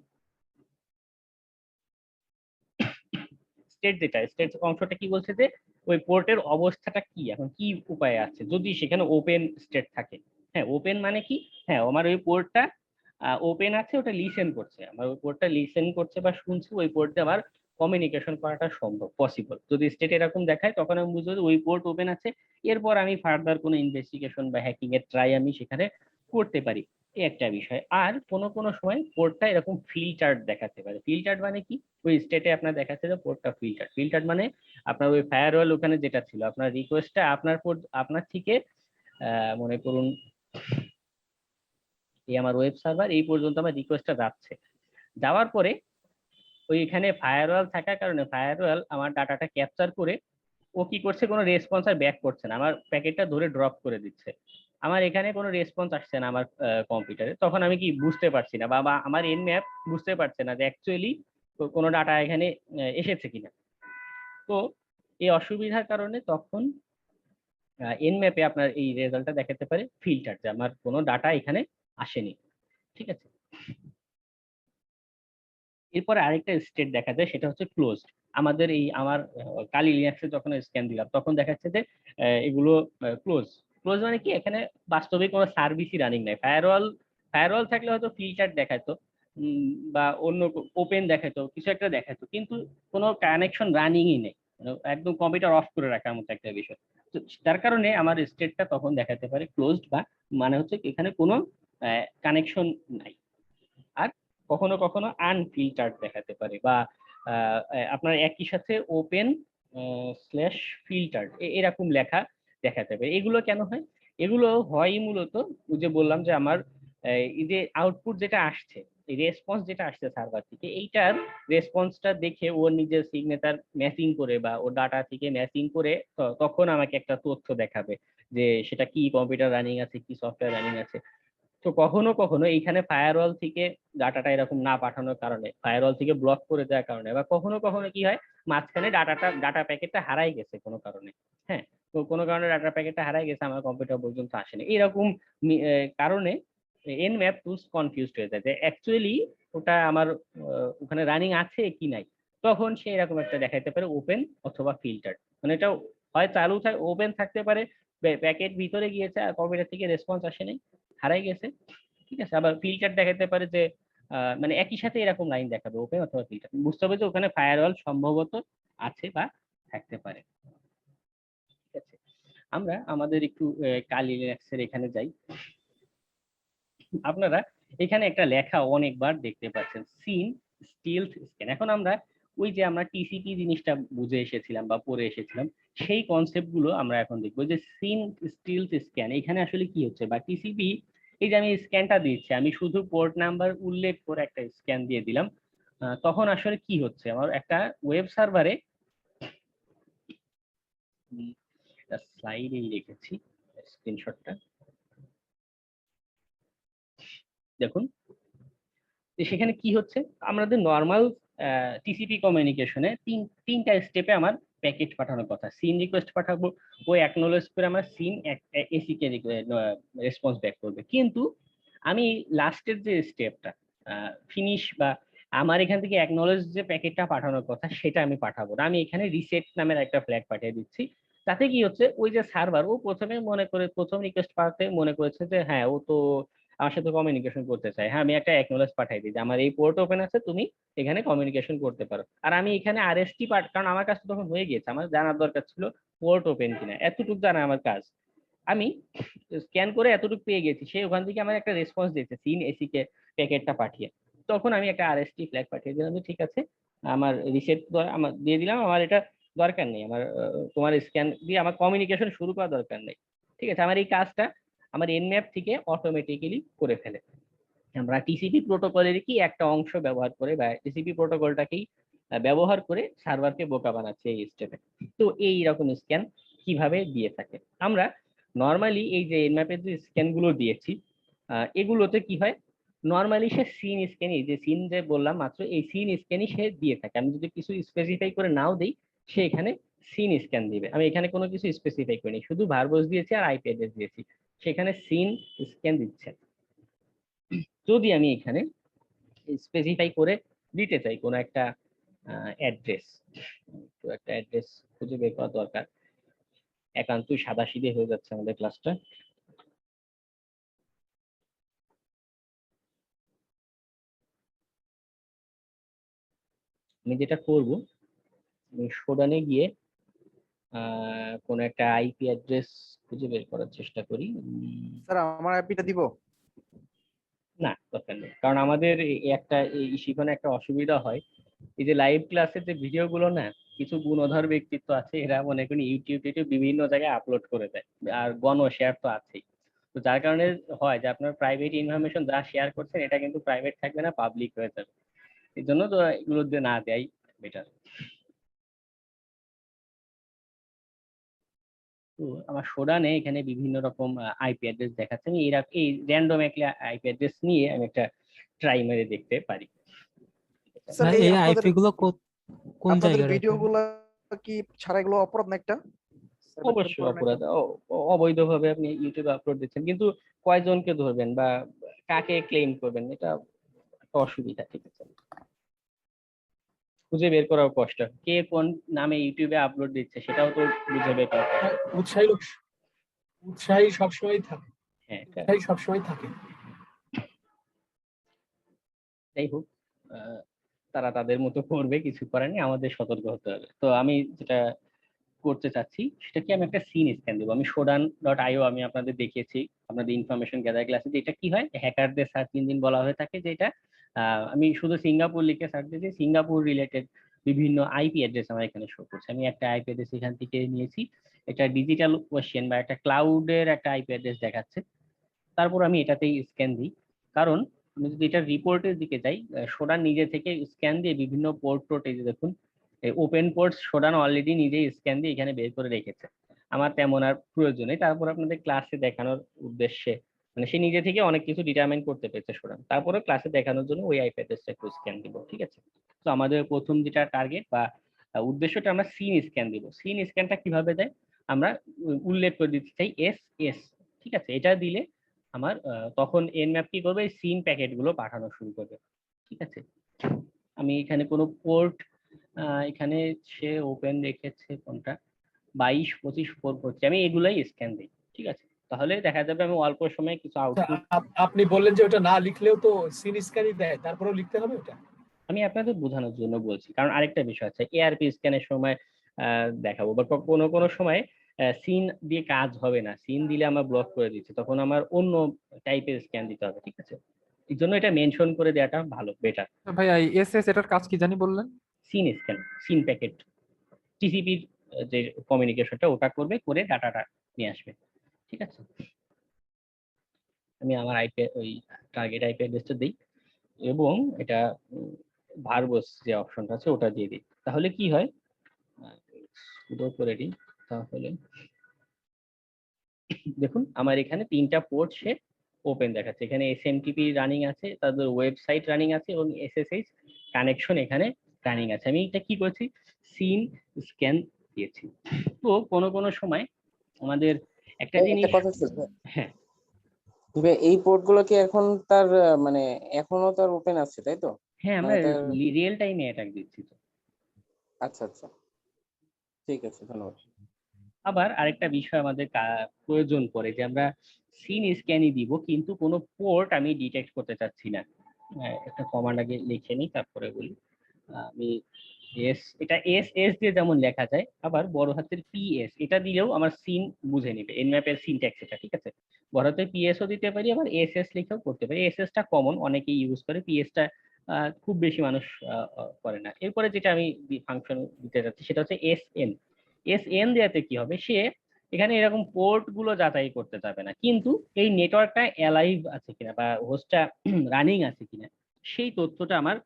Speaker 2: স্টেট যেটা, স্টেট অংশটা কি বলছে যে ওই পোর্টের অবস্থাটা কি, এখন কি উপায়ে আছে, যদি সেখানে ওপেন স্টেট থাকে। হ্যাঁ, ওপেন মানে কি, হ্যাঁ আমার ওই পোর্টটা ওপেন আছে, ওটা লিসেন করছে, আমার ওই পোর্টটা লিসেন করছে বা শুনছে, ওই পোর্টে আমার কমিউনিকেশন করাটা সম্ভব, পসিবল। যদি স্টেট এরকম দেখায়, তখন আমি বুঝবো যে ওই পোর্ট ওপেন আছে, এরপর আমি ফার্দার কোনো ইনভেস্টিগেশন বা হ্যাকিং এর ট্রাই আমি সেখানে করতে পারি, এই একটা বিষয়। আর কোনো কোনো সময় পোর্টটা এরকম ফিল্টার্ড দেখাতে পারে। ফিল্টার্ড মানে কি, ওই স্টেটে আপনার দেখাচ্ছে যে পোর্টটা ফিল্টার্ড। ফিল্টার্ড মানে আপনার ওই ফায়ারওয়াল ওখানে যেটা ছিল, আপনার রিকোয়েস্টটা আপনার থেকে মনে করুন এই আমার ওয়েব সার্ভার এই পর্যন্ত আমার রিকোয়েস্টটা যাচ্ছে, যাওয়ার পরে ওইখানে ফায়ারওয়াল থাকার কারণে ফায়ারওয়াল আমার ডাটাটা ক্যাপচার করে ও কি করছে, কোনো রেসপন্স আর ব্যাক করছে না, আমার প্যাকেটটা ধরে ড্রপ করে দিচ্ছে। আমার এখানে কোনো রেসপন্স আসছে না আমার কম্পিউটারে, তখন আমি কি বুঝতে পারছি না, বা আমার এনম্যাপ বুঝতে পারছে না যে অ্যাকচুয়ালি কোনো ডাটা এখানে এসেছে কিনা। তো এই অসুবিধার কারণে তখন এনম্যাপে আপনার এই রেজাল্টটা দেখাতে পারে ফিল্টার, যে আমার কোনো ডাটা এখানে আসেনি। ঠিক আছে, এরপরে আরেকটা স্টেট দেখা যায়, সেটা হচ্ছে ক্লোজড। আমাদের এই আমার কালি লিনাক্সে যখন স্ক্যান দিলাম, তখন দেখাচ্ছে যে এগুলো ক্লোজ। ক্লোজ মানে কি, এখানে বাস্তবে কোনো সার্ভিসই রানিং নাই। ফায়ারওয়াল থাকলে হয়তো ফিল্টার দেখাতো, বা অন্য ওপেন দেখাতো, কিছু একটা দেখাতো, কিন্তু কোনো কানেকশন রানিংই নেই, একদম কম্পিউটার অফ করে রাখার মতো একটা বিষয়। তো তার কারণে আমার স্টেটটা তখন দেখাতে পারে ক্লোজড, বা মানে হচ্ছে এখানে কোনো কানেকশন নাই। আর কখনো কখনো আনফিল্টার্ড দেখাতে পারে, বা আপনার একই সাথে ওপেন স্ল্যাশ ফিল্টার্ড এরকম লেখা দেখাতে পারে। এগুলো কেন হয়, এগুলো হয় মূলত ওই যে বললাম যে আমার এই যে আউটপুট যেটা আসছে, এই রেসপন্স যেটা আসছে সার্ভার থেকে, এইটার রেসপন্সটা দেখে ওর নিজের সিগনেচার ম্যাচিং করে বা ওর ডাটা থেকে ম্যাচিং করে তখন আমাকে একটা তথ্য দেখাবে যে সেটা কি কম্পিউটার রানিং আছে, কি সফটওয়্যার রানিং আছে। তো কখনো কখনো এইখানে ফায়ারওয়াল থেকে ডাটাটা এরকম না পাঠানোর কারণে, ফায়ারওয়াল থেকে ব্লক করে দেওয়ার কারণে, বা কখনো কখনো কি হয় মাঝখানে ডাটা প্যাকেটটা হারাই গেছে কোনো কারণে, হ্যাঁ, কোনো কারণে ডাটা প্যাকেটটা হারাই গেছে, আমার কম্পিউটার পর্যন্ত আসেনি, এরকম কারণে nmap টুলস কনফিউজড হয়ে যায় যে অ্যাকচুয়ালি ওটা আমার ওখানে রানিং আছে কি নাই। তখন সে এরকম একটা দেখাইতে পারে ওপেন অথবা ফিল্টার, মানে এটা হয় চালু ওপেন থাকতে পারে, প্যাকেট ভিতরে গিয়েছে আর কম্পিউটার থেকে রেসপন্স আসে নাই, হারাই গেছে, ঠিক আছে। আবার ফিল্টার দেখাতে পারে যে মানে একই সাথে এরকম লাইন দেখাবে ওপেন অথবা ফিল্টার, বুঝতে হবে যে ওখানে ফায়ারওয়াল সম্ভবত আছে বা থাকতে পারে, ঠিক আছে। আমরা আমাদের একটু কালি লিনাক্সের এখানে যাই। আপনারা এখানে একটা লেখা অনেকবার দেখতে পাচ্ছেন, সিন স্টিলথ স্ক্যান। এখন আমরা ওই যে আমরা টিসিপি জিনিসটা বুঝে এসেছিলাম বা পড়ে এসেছিলাম, সেই কনসেপ্ট গুলো আমরা এখন দেখবো যে সিন স্টিলথ স্ক্যান এখানে আসলে কি হচ্ছে, বা টিসিপি এই যে আমি স্ক্যানটা দিচ্ছি, আমি শুধু পোর্ট নাম্বার উল্লেখ করে একটা স্ক্যান দিয়ে দিলাম, তখন আসলে কি হচ্ছে, আমার একটা ওয়েব সার্ভারে স্লাইডেই রেখেছি স্ক্রিনশটটা, দেখুন সেখানে কি হচ্ছে, আমাদের নর্মাল টিসিপি কমিউনিকেশনে তিনটা স্টেপে আমার প্যাকেট পাঠানোর কথা। সিন রিকোয়েস্ট পাঠাবো, ওই অ্যাকনোলেজ করে আমার সিন এসিকে রেসপন্স ব্যাক করবে। কিন্তু আমি লাস্টের যে স্টেপটা ফিনিশ, বা আমার এখান থেকে অ্যাকনোলেজ যে প্যাকেটটা পাঠানোর কথা সেটা আমি পাঠাবো না, আমি এখানে রিসেট নামের একটা ফ্ল্যাগ পাঠিয়ে দিচ্ছি। তাতে কি হচ্ছে, ওই যে সার্ভার ও প্রথমে প্রথম রিকোয়েস্ট পাঠাতে মনে করেছে যে হ্যাঁ ও তো আমার সাথে কমিউনিকেশন করতে চাই, হ্যাঁ আমি একটা অ্যাকনোলেজ পাঠাই দিই যে আমার এই পোর্ট ওপেন আছে, তুমি এখানে কমিউনিকেশন করতে পারো। আর আমি এখানে আরএসটি পার্ট, কারণ আমার কাছে তখন হয়ে গিয়েছে, আমার জানার দরকার ছিল পোর্ট ওপেন কিনা, এতটুকু জানা আমার কাজ। আমি স্ক্যান করে এতটুকু পেয়ে গেছি, সে ওখান থেকে আমার একটা রেসপন্স দিয়েছে সিন এসি কে প্যাকেটটা পাঠিয়ে। তখন আমি একটা আরএসটি ফ্ল্যাগ পাঠিয়ে দিলাম যে ঠিক আছে, আমার রিসেট আমার দিয়ে দিলাম, আমার এটা দরকার নেই, আমার তোমার স্ক্যান দিয়ে আমার কমিউনিকেশন শুরু করা দরকার নেই, ঠিক আছে। আমার এই কাজটা আমার nmap থেকে অটোমেটিক্যালি করে ফেলে। আমরা টিসিপি প্রোটোকলের কি একটা অংশ ব্যবহার করে, বা টিসিপি প্রোটোকলটাকেই ব্যবহার করে সার্ভারকে বোকা বানাচ্ছে এই স্টেপে। তো এই রকম স্ক্যান কিভাবে দিয়ে থাকে, আমরা নর্মালি এই যে nmap-এর যে স্ক্যান গুলো দিয়েছি, এগুলোতে কি হয়, নর্মালি সে সিন স্ক্যানই, যে সিন যে বললাম মাত্র, এই সিন স্ক্যানই সে দিয়ে থাকে। আমি যদি কিছু স্পেসিফাই করে নাও দিই, সে এখানে সিন স্ক্যান দিবে। আমি এখানে কোনো কিছু স্পেসিফাই করিনি, শুধু ভার্বস দিয়েছি আর আইপি অ্যাড্রেস দিয়েছি, সেখানে সিন স্ক্যান দিচ্ছে। যদি আমি এখানে স্পেসিফাই করে দিতে চাই কোনো একটা অ্যাড্রেস, তো একটা অ্যাড্রেস খুঁজে বের করা দরকার, একান্তই সাদাসিধে হয়ে যাচ্ছে আমাদের ক্লাসটা। আমি যেটা করব, আমি শোডানে গিয়ে কোন একটা আইপি অ্যাড্রেস খুঁজে বের করার চেষ্টা করি।
Speaker 9: স্যার আমার আইপিটা দিব?
Speaker 2: না, দরকার নেই, কারণ আমাদের একটা সেখানে একটা অসুবিধা হয়, এই যে লাইভ ক্লাসের যে ভিডিও গুলো না, কিছু গুণধর ব্যক্তিত্ব আছে, এরা মনে করেন ইউটিউব বিভিন্ন জায়গায় আপলোড করে দেয়, আর গণ শেয়ার তো আছেই। তো যার কারণে হয় যে আপনার প্রাইভেট ইনফরমেশন যা শেয়ার করছেন এটা কিন্তু প্রাইভেট থাকবে না, পাবলিক হয়ে যাবে। এই জন্য তো এগুলো দিয়ে না দেয় বেটার। তো আমার শোডানে এখানে বিভিন্ন রকম আইপি অ্যাড্রেস দেখাচ্ছে, আমি এই র্যান্ডম একটা আইপি অ্যাড্রেস নিয়ে আমি একটা ট্রাই মেরে দেখতে পারি।
Speaker 9: স্যার
Speaker 8: ভাই,
Speaker 9: এই
Speaker 8: এই
Speaker 9: আপনাদের
Speaker 8: আইপি গুলো কোন
Speaker 9: আপনাদের
Speaker 8: জায়গায় রাখেন?
Speaker 9: ভিডিওগুলো কি ছাড়া এগুলো অপরাধ না একটা?
Speaker 2: অবশ্যই অপরাধ, অবৈধভাবে আপনি ইউটিউবে আপলোড দিচ্ছেন, কিন্তু কয়জনকে ধরবেন বা কাকে ক্লেম করবেন, এটা একটা অসুবিধা, ঠিক আছে। খুঁজে বের করাও কষ্ট, কে কোন নামে ইউটিউবে আপলোড দিচ্ছে সেটাও তো বুঝে বের করা কষ্ট।
Speaker 5: উৎসাহী সবসময় থাকে,
Speaker 2: হ্যাঁ,
Speaker 5: উৎসাহী সবসময় থাকে।
Speaker 2: যাই হোক, তারা তাদের মতো করবে, কিছু করার নেই, আমাদের সতর্ক হতে হবে। তো আমি যেটা করতে চাচ্ছি সেটা কি, আমি একটা সিন স্ক্যান দেবো। আমি shodan.io আমি আপনাদের দেখিয়েছি আপনাদের ইনফরমেশন গ্যাদার ক্লাসে, এটা কি হয়, হ্যাকারদের সার্চ ইঞ্জিন বলা হয়ে থাকে, যেটা আমি শুধু সিঙ্গাপুর লিখে সার্চ দিয়েছি, সিঙ্গাপুর রিলেটেড বিভিন্ন আইপি অ্যাড্রেস আমার এখানে শো করছে। আমি একটা আইপি অ্যাড্রেস এখান থেকে নিয়েছি, এটা ডিজিটাল ওশেন বা একটা ক্লাউডের একটা আইপি অ্যাড্রেস দেখাচ্ছে। তারপর আমি এটাতেই স্ক্যান দিই, কারণ আমি যদি এটা রিপোর্টের দিকে যাই, শোডান নিজে থেকে স্ক্যান দিয়ে বিভিন্ন পোর্ট এই যে দেখুন, ওপেন পোর্টস শোডান অলরেডি নিজেই স্ক্যান দিয়ে এখানে বের করে রেখেছে, আমার তেমন আর প্রয়োজন নেই। তারপর আপনাদের ক্লাসে দেখানোর উদ্দেশ্যে, মানে সে নিজে থেকে অনেক কিছু ডিটারমাইন করতে পেরেছে শোডান, তারপরে ক্লাসে দেখানোর জন্য ওই আইপি অ্যাড্রেসটা একটু স্ক্যান দিব, ঠিক আছে। তো আমাদের প্রথম যেটা টার্গেট বা উদ্দেশ্যটা, আমরা সিন স্ক্যান দিব। সিন স্ক্যানটা কিভাবে দেয়, আমরা উল্লেখ করে দিতে চাই এস এস, ঠিক আছে? এটা দিলে আমার তখন এনম্যাপ কি করবে, সিন প্যাকেট গুলো পাঠানো শুরু করবে, ঠিক আছে? আমি এখানে কোনো পোর্ট এখানে সে ওপেন রেখেছে কোনটা 22 25 4 করছি, আমি এগুলাই স্ক্যান দিই, ঠিক আছে? তাহলে দেখা যাবে আমি অল্প সময়ে কিছু আউটপুট।
Speaker 1: আপনি বললেন যে ওটা না লিখলেও তো সিন স্ক্যানই দেয়, তারপরেও লিখতে হবে ওটা?
Speaker 2: আমি আপনাদের বোঝানোর জন্য বলছি, কারণ আরেকটা বিষয় আছে, এআরপি স্ক্যানের সময় দেখাবো, বা কোনো কোনো সময় সিন দিয়ে কাজ হবে না, সিন দিলে আমার ব্লক করে দিচ্ছে, তখন আমার অন্য টাইপের স্ক্যান দিতে হবে, ঠিক আছে? এই জন্য এটা মেনশন করে দেওয়াটা ভালো, বেটার।
Speaker 7: ভাইয়া এই এসএস এটার কাজ কি জানি বললেন?
Speaker 2: সিন স্ক্যান, সিন প্যাকেট, টিসিপির যে কমিউনিকেশনটা ওটা করবে, করে ডাটাটা নিয়ে আসবে, ঠিক আছে? আমি আমার আইপি ওই টার্গেট আইপি অ্যাড্রেসটা দিই এবং এটা ভার্বস যে অপশনটা আছে ওটা দিয়ে দিই, তাহলে কি হয় সুদো করে দিই, তাহলে দেখুন আমার এখানে 3টা পোর্ট সে ওপেন দেখাচ্ছে, এখানে এসএমটিপি রানিং আছে, তাদের ওয়েবসাইট রানিং আছে এবং এসএসএইচ কানেকশন এখানে রানিং আছে। আমি এটা কি করেছি, সিন স্ক্যান দিয়েছি। তো কোনো কোনো সময় আমাদের একটা জিনিস,
Speaker 6: কথা ছিল,
Speaker 2: হ্যাঁ
Speaker 6: এই পোর্ট গুলো কি এখন তার মানে এখনো তার ওপেন আছে তাই তো?
Speaker 2: হ্যাঁ, আমরা
Speaker 6: মানে তার
Speaker 2: রিয়েল টাইমে অ্যাটাক দিচ্ছি তো।
Speaker 6: আচ্ছা আচ্ছা, ঠিক আছে, ধন্যবাদ।
Speaker 2: আবার আরেকটা বিষয় আমাদের প্রয়োজন পড়ে যে আমরা সিন স্ক্যানই দিব, কিন্তু কোনো পোর্ট আমি ডিটেক্ট করতে চাচ্ছি না। একটা কমান্ড আগে লিখে নিই তারপরে বলি। আমি এটা এস এস দিয়ে যেমন লেখা যায়, আবার বড় হাতের পিএস এটা দিলেও আমার সিন বুঝে নেবে, এনম্যাপের সিনট্যাক্স এটা, ঠিক আছে? বড় হাতের পিএসও দিতে পারি, আবার এস এস লিখেও করতে পারি। এস এসটা কমন, অনেকেই ইউজ করে, পিএসটা খুব বেশি মানুষ করে না। এরপরে যেটা আমি ফাংশন দিতে যাচ্ছি সেটা হচ্ছে এস এন। এস এন দেওয়াতে কি হবে, সে এখানে এরকম পোর্ট গুলো যাচাই করতে যাবে না, কিন্তু এই নেটওয়ার্কটা অ্যালাইভ আছে কিনা বা হোস্টটা রানিং আছে কিনা সেই তথ্যটা আমার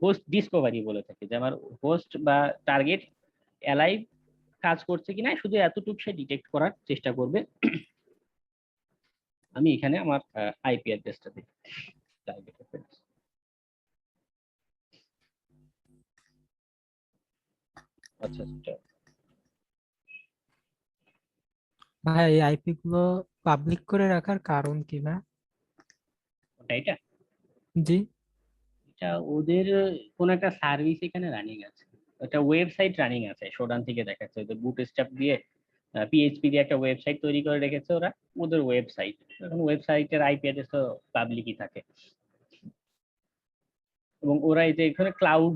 Speaker 2: হোস্ট ডিসকভারি বলে থাকে, যে আমার হোস্ট বা টার্গেট অ্যালাইভ কাজ করছে কিনা, শুধু এতটুকু সে ডিটেক্ট করার চেষ্টা করবে। আমি এখানে আমার আইপি অ্যাড্রেসটা দিই, আচ্ছা আচ্ছা,
Speaker 8: ভাই এই আইপি গুলো পাবলিক করে রাখার কারণ কি না?
Speaker 2: এটা
Speaker 8: জি।
Speaker 2: এটা ওদের কোন একটা সার্ভিস এখানে রানিং আছে, একটা ওয়েবসাইট রানিং আছে, শোডান থেকে দেখাচ্ছে, ওদের বুটস্ট্র্যাপ দিয়ে পিএইচপি দিয়ে একটা ওয়েবসাইট তৈরি করে রেখেছে ওরা, ওদের ওয়েবসাইট। এখন ওয়েবসাইটের আইপি অ্যাড্রেস তো পাবলিকই থাকে, এবং ওরা এই যে এখানে ক্লাউড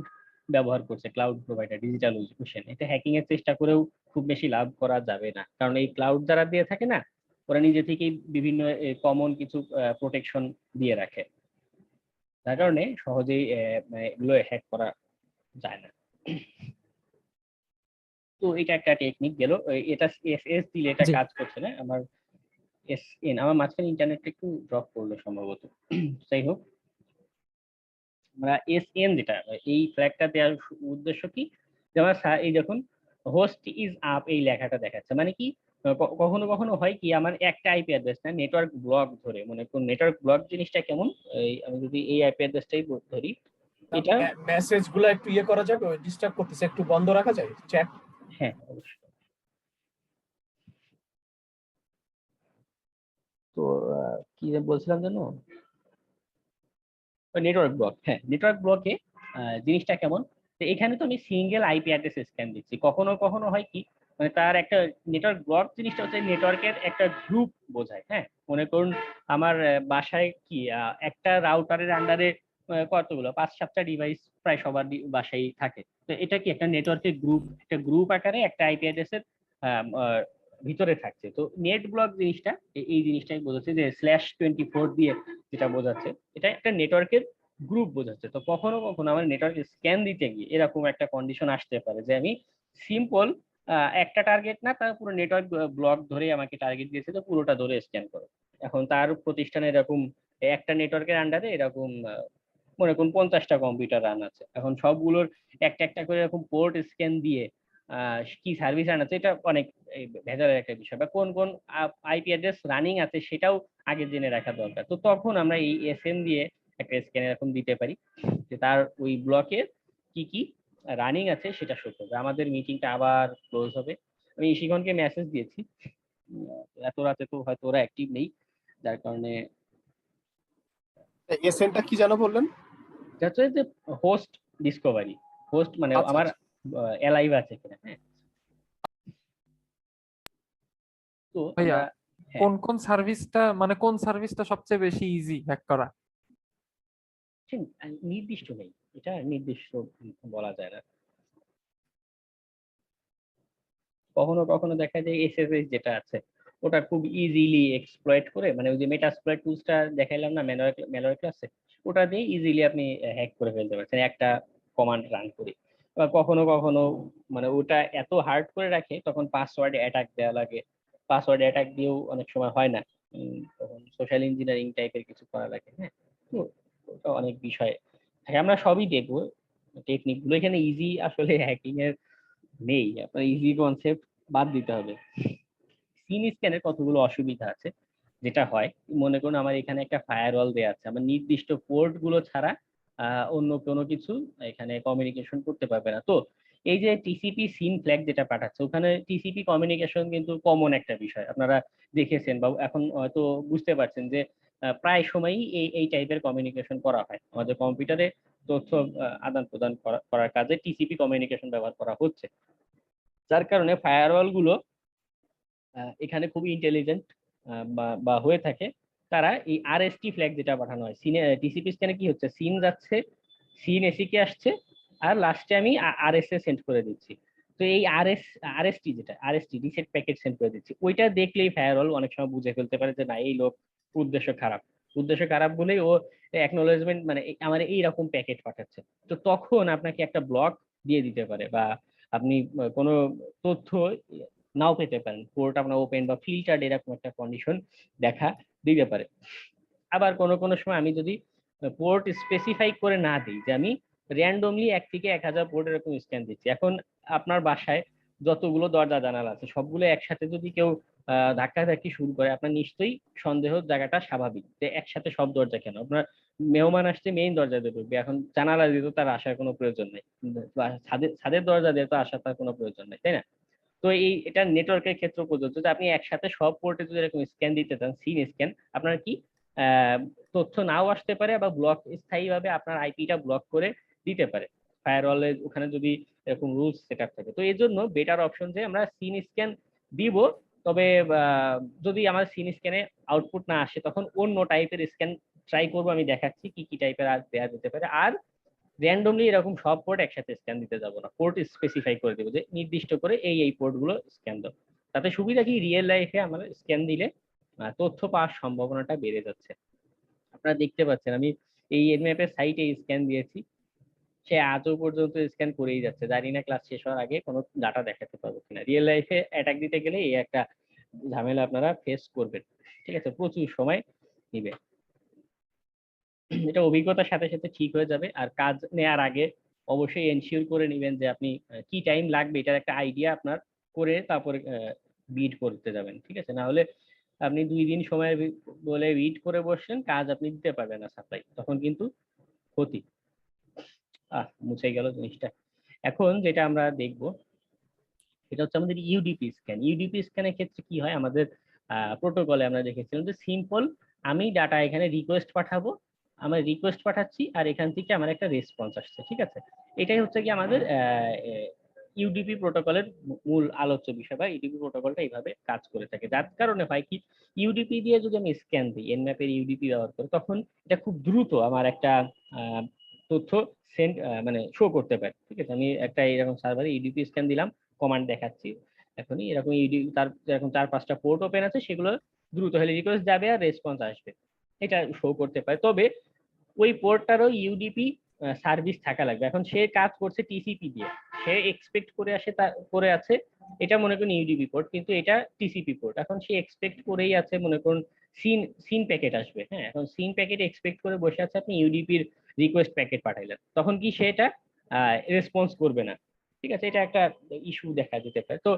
Speaker 2: ব্যবহার করছে, ক্লাউড প্রোভাইডার ডিজিটাল ওশেন, এটা হ্যাকিং এর চেষ্টা করেও খুব বেশি লাভ করা যাবে না, কারণ এই ক্লাউড যারা দিয়ে থাকে না, ওরা নিজে থেকেই বিভিন্ন কমন কিছু প্রোটেকশন দিয়ে রাখে, যার কারণে সহজেই এগুলো হ্যাক করা যায় না। তো এটা একটা টেকনিক গেল, এটা এস এস দিলে এটা
Speaker 8: জি।
Speaker 2: কাজ করছে না। আমার এস এন, আমার মাঝখানে ইন্টারনেটটা একটু ড্রপ করলো সম্ভবত, যাই হোক আমরা এস এন যেটা এই ফ্ল্যাগটা দেওয়ার উদ্দেশ্য কি, যেমন এই দেখুন হোস্ট ইজ আপ এই লেখাটা দেখাচ্ছে, মানে কি কখনো কখনো হয় কি আমার একটা আইপি অ্যাড্রেস না, নেটওয়ার্ক ব্লক ধরে, মনে করুন নেটওয়ার্ক ব্লক জিনিসটা কেমন, আমি যদি এই আইপি অ্যাড্রেসটাই ধরি, এটা
Speaker 1: মেসেজ গুলো একটু ইয়ে করা যাবে, ডিস্টার্ব করতেছে, একটু বন্ধ রাখা যায় চ্যাট?
Speaker 2: হ্যাঁ অবশ্যই। তো কি বলছিলাম জানো, নেটওয়ার্ক ব্লক, হ্যাঁ নেটওয়ার্ক ব্লকে জিনিসটা কেমন, তো এখানে তো আমি সিঙ্গেল আইপি অ্যাড্রেস স্ক্যান দিচ্ছি, কখনো কখনো হয় কি মানে তার একটা নেটওয়ার্ক ব্লক জিনিসটা হচ্ছে নেটওয়ার্কের একটা গ্রুপ বোঝায়। হ্যাঁ, মনে করুন আমার বাসায় কি একটা রাউটারের আন্ডারে কতগুলো 5-7টা ডিভাইস প্রায় সবার বাসায় থাকে, তো এটা কি একটা নেটওয়ার্কের গ্রুপ, একটা গ্রুপ আকারে একটা আইপি অ্যাড্রেসের ভিতরে থাকছে। তো নেট ব্লক জিনিসটা এই জিনিসটাই বোঝাচ্ছে, যে /24 দিয়ে যেটা বোঝাচ্ছে, এটা একটা নেটওয়ার্কের গ্রুপ বোঝাচ্ছে। তো কখনো কখনো আমার নেটওয়ার্ক স্ক্যান দিতে গিয়ে এরকম একটা কন্ডিশন আসতে পারে, যে আমি সিম্পল একটা টার্গেট না, তার পুরো নেটওয়ার্ক ব্লক ধরে আমাকে টার্গেট দিয়েছে, তো পুরোটা ধরে স্ক্যান করো। এখন তার প্রতিষ্ঠানে এরকম একটা নেটওয়ার্কের আন্ডারে এরকম মনে করুন 50টা কম্পিউটার রান আছে, এখন সবগুলোর একটা একটা করে এরকম পোর্ট স্ক্যান দিয়ে কি সার্ভিস রান আছে, এটা অনেক ভেজালের একটা বিষয়, বা কোন কোন আইপি অ্যাড্রেস রানিং আছে সেটাও আগে জেনে রাখা দরকার। তো তখন আমরা এই এসএন দিয়ে একটা স্ক্যান এরকম দিতে পারি, যে তার ওই ব্লকের কি কি রানিং আছে সেটা শো করবে। আমাদের মিটিংটা আবার ক্লোজ হবে, আমি ইশিগনকে মেসেজ দিয়েছি, এত রাতে তো হয়তো ওরা অ্যাক্টিভ নেই, যার কারণে
Speaker 10: এসএনটা কি যেন বললেন?
Speaker 2: এটা হচ্ছে যে হোস্ট ডিসকভারি, হোস্ট মানে
Speaker 10: আচ্ছা,
Speaker 2: আমার
Speaker 10: আচ্ছা।
Speaker 2: অ্যালাইভ আছে কিনা। হ্যাঁ, তো
Speaker 7: ভাইয়া
Speaker 2: আমরা হ্যাঁ,
Speaker 7: কোন কোন সার্ভিসটা মানে কোন সার্ভিসটা সবচেয়ে বেশি ইজি হ্যাক করা?
Speaker 2: নির্দিষ্ট নেই, এটা নির্দিষ্ট বলা যায় না। কখনো কখনো দেখা যায় এসএসএস যেটা আছে ওটা খুব ইজিলি এক্সপ্লয়েট করে, মানে ওই যে মেটাস্প্লয়েট টুলসটা দেখাইলাম না ম্যালওয়্যার ক্লাসে, ওটা দিয়ে ইজিলি আপনি হ্যাক করে ফেলতে পারছেন একটা কমান্ড রান করে। বা কখনো কখনো মানে ওটা এত হার্ড করে রাখে তখন পাসওয়ার্ড অ্যাটাক দেওয়া লাগে, পাসওয়ার্ড অ্যাটাক দিয়েও অনেক সময় হয় না, তখন সোশ্যাল ইঞ্জিনিয়ারিং টাইপের কিছু করা লাগে। হ্যাঁ, তো ওটা অনেক বিষয় থাকে, আমরা সবই দেখবো টেকনিক গুলো। এখানে ইজি আসলে হ্যাকিং এর নেই, আপনার ইজি কনসেপ্ট বাদ দিতে হবে। সিন স্ক্যানের কতগুলো অসুবিধা আছে, যেটা হয় মনে করুন আমার এখানে একটা ফায়ারওয়াল দেওয়া আছে, আমার নির্দিষ্ট পোর্ট গুলো ছাড়া অন্য কোনো কিছু এখানে কমিউনিকেশন করতে পারবে না। তো এই যে টিসিপি সিন ফ্ল্যাগ যেটা পাঠাচ্ছে, ওখানে টিসিপি কমিউনিকেশন কিন্তু কমন একটা বিষয়, আপনারা দেখেছেন বা এখন হয়তো বুঝতে পারছেন যে প্রায় সময়ই এই টাইপের কমিউনিকেশন করা হয়। আমাদের কম্পিউটারে তথ্য আদান প্রদান করার কাজে টিসিপি কমিউনিকেশন ব্যবহার করা হচ্ছে, যার কারণে ফায়ারওয়াল গুলো এখানে খুবই ইন্টেলিজেন্ট বা হয়ে থাকে। তারা এই আরএসটি ফ্ল্যাগ যেটা পাঠানো হয় সিনে, টিসিপি স্ক্যানে কি হচ্ছে, সিন যাচ্ছে, সিন এসিকে আসছে, আর লাস্টে আমি আরএসএ সেন্ড করে দিচ্ছি। তো এই আরএসটি যেটা আরএসটি রিসেট প্যাকেট সেন্ড করে দিচ্ছি, ওইটা দেখলেই ফায়ারওয়াল অনেক সময় বুঝে ফেলতে পারে যে না এই লোক উদ্দেশ্য খারাপ, উদ্দেশ্য খারাপ বলেই ও অ্যাকনোলেজমেন্ট মানে আমার এইরকম প্যাকেট পাঠাচ্ছে। তো তখন আপনাকে একটা ব্লক দিয়ে দিতে পারে, বা আপনি কোনো তথ্য নাও পেতে পারেন, পোর্ট আপনার ওপেন বা ফিল্টার্ড এরকম একটা কন্ডিশন দেখা দিতে পারে। আবার কোনো কোনো সময় আমি যদি পোর্ট স্পেসিফাই করে না দিই, যে আমি র্যান্ডমলি 1 থেকে 1000 পোর্ট এরকম স্ক্যান দিচ্ছি, এখন আপনার বাসায় যতগুলো দরজা জানালা আছে সবগুলো একসাথে যদি কেউ ধাক্কাধাক্কি শুরু করে, আপনার নিশ্চয়ই সন্দেহ জায়গাটা স্বাভাবিক যে একসাথে সব দরজা কেন, আপনার মেহমান আসছে মেইন দরজা দিয়ে ঢুকবে, এখন জানালা দিয়ে তো তার আসার কোনো প্রয়োজন নেই, ছাদের দরজা দিয়ে তো আসার তার কোনো প্রয়োজন নেই, তাই না? তো এটা নেটওয়ার্কের ক্ষেত্রে প্রযোজ্য যে আপনি একসাথে সব পোর্টে যদি এরকম স্ক্যান দিতে চান, সিন স্ক্যান, আপনার কি তথ্য নাও আসতে পারে বা ব্লক স্থায়ীভাবে আপনার আইপিটা ব্লক করে দিতে পারে ফায়ারওয়ালের ওখানে যদি এরকম রুলস সেট আপ থাকে। তো এই জন্য বেটার অপশন যে আমরা সিন স্ক্যান দিব, তবে যদি আমার সিন স্ক্যানে আউটপুট না আসে তখন অন্য টাইপের স্ক্যান ট্রাই করবো, আমি দেখাচ্ছি কি কি টাইপের আর দেওয়া যেতে পারে। আর র্যান্ডমলি এরকম সব পোর্ট একসাথে স্ক্যান দিতে যাব না, পোর্ট স্পেসিফাই করে দেবো যে নির্দিষ্ট করে এই পোর্ট গুলো স্ক্যান দাও। তাতে সুবিধা কি, রিয়েল লাইফে আমরা স্ক্যান দিলে তথ্য পাওয়ার সম্ভাবনাটা বেড়ে যাচ্ছে। আপনারা দেখতে পাচ্ছেন আমি এই এনম্যাপের সাইটে স্ক্যান দিয়েছি, সে আজও পর্যন্ত স্ক্যান করেই যাচ্ছে, জানি না ক্লাস শেষ হওয়ার আগে কোনো ডাটা দেখাতে পারবো কিনা। রিয়েল লাইফে অ্যাটাক দিতে গেলে এই একটা ঝামেলা আপনারা ফেস করবেন, ঠিক আছে, প্রচুর সময় নিবে। এটা অভিজ্ঞতার সাথে সাথে ঠিক হয়ে যাবে। আর কাজ নেওয়ার আগে অবশ্যই এনশিওর করে নেবেন যে আপনি কি টাইম লাগবে এটার একটা আইডিয়া আপনার করে তারপরে বিড করতে যাবেন, ঠিক আছে? না হলে আপনি 2 দিন সময় বলে বিড করে বসছেন, কাজ আপনি দিতে পারবেন না সাপ্লাই, তখন কিন্তু ক্ষতি। মুছে গেল জিনিসটা। এখন যেটা আমরা দেখব সেটা হচ্ছে আমাদের ইউডিপি স্ক্যান। ইউডিপি স্ক্যানের ক্ষেত্রে কি হয়, আমাদের প্রোটোকলে আমরা দেখেছিলাম যে সিম্পল আমি ডাটা এখানে রিকোয়েস্ট পাঠাবো, আমার রিকোয়েস্ট পাঠাচ্ছি আর এখান থেকে আমার একটা রেসপন্স আসছে, ঠিক আছে? এটাই হচ্ছে কি আমাদের ইউডিপি প্রোটোকলের মূল আলোচ্য বিষয়, বা ইউডিপি প্রোটোকলটা এইভাবে কাজ করে থাকে। যার কারণে হয় কি, ইউডিপি দিয়ে যদি আমি স্ক্যান দিই এনম্যাপের ইউডিপি ব্যবহার করে, তখন এটা খুব দ্রুত আমার একটা তথ্য সেন্ড মানে শো করতে পারে, ঠিক আছে? আমি একটা এরকম সার্ভারে ইউডিপি স্ক্যান দিলাম, কমান্ড দেখাচ্ছি এখনই, এরকম ইউডিপি তার এরকম 4-5টা পোর্ট ওপেন আছে, সেগুলো দ্রুত হলে রিকোয়েস্ট যাবে আর রেসপন্স আসবে, এটা শো করতে পারে। তবে ওই পোর্টটারও ইউডিপি সার্ভিস থাকা লাগবে। এখন সে কাজ করছে টিসিপি দিয়ে, সে এক্সপেক্ট করে করে আছে এটা মনে করুন ইউডিপি পোর্ট, কিন্তু এটা টিসিপি পোর্ট। এখন সে এক্সপেক্ট করেই আছে মনে করুন সিন প্যাকেট আসবে, হ্যাঁ, এখন সিন প্যাকেট এক্সপেক্ট করে বসে আছে, আপনি ইউডিপির রিকোয়েস্ট প্যাকেট পাঠাইলেন, তখন কি সেটা রেসপন্স করবে না, ঠিক আছে? এটা একটা ইস্যু দেখা যেতে পারে। তো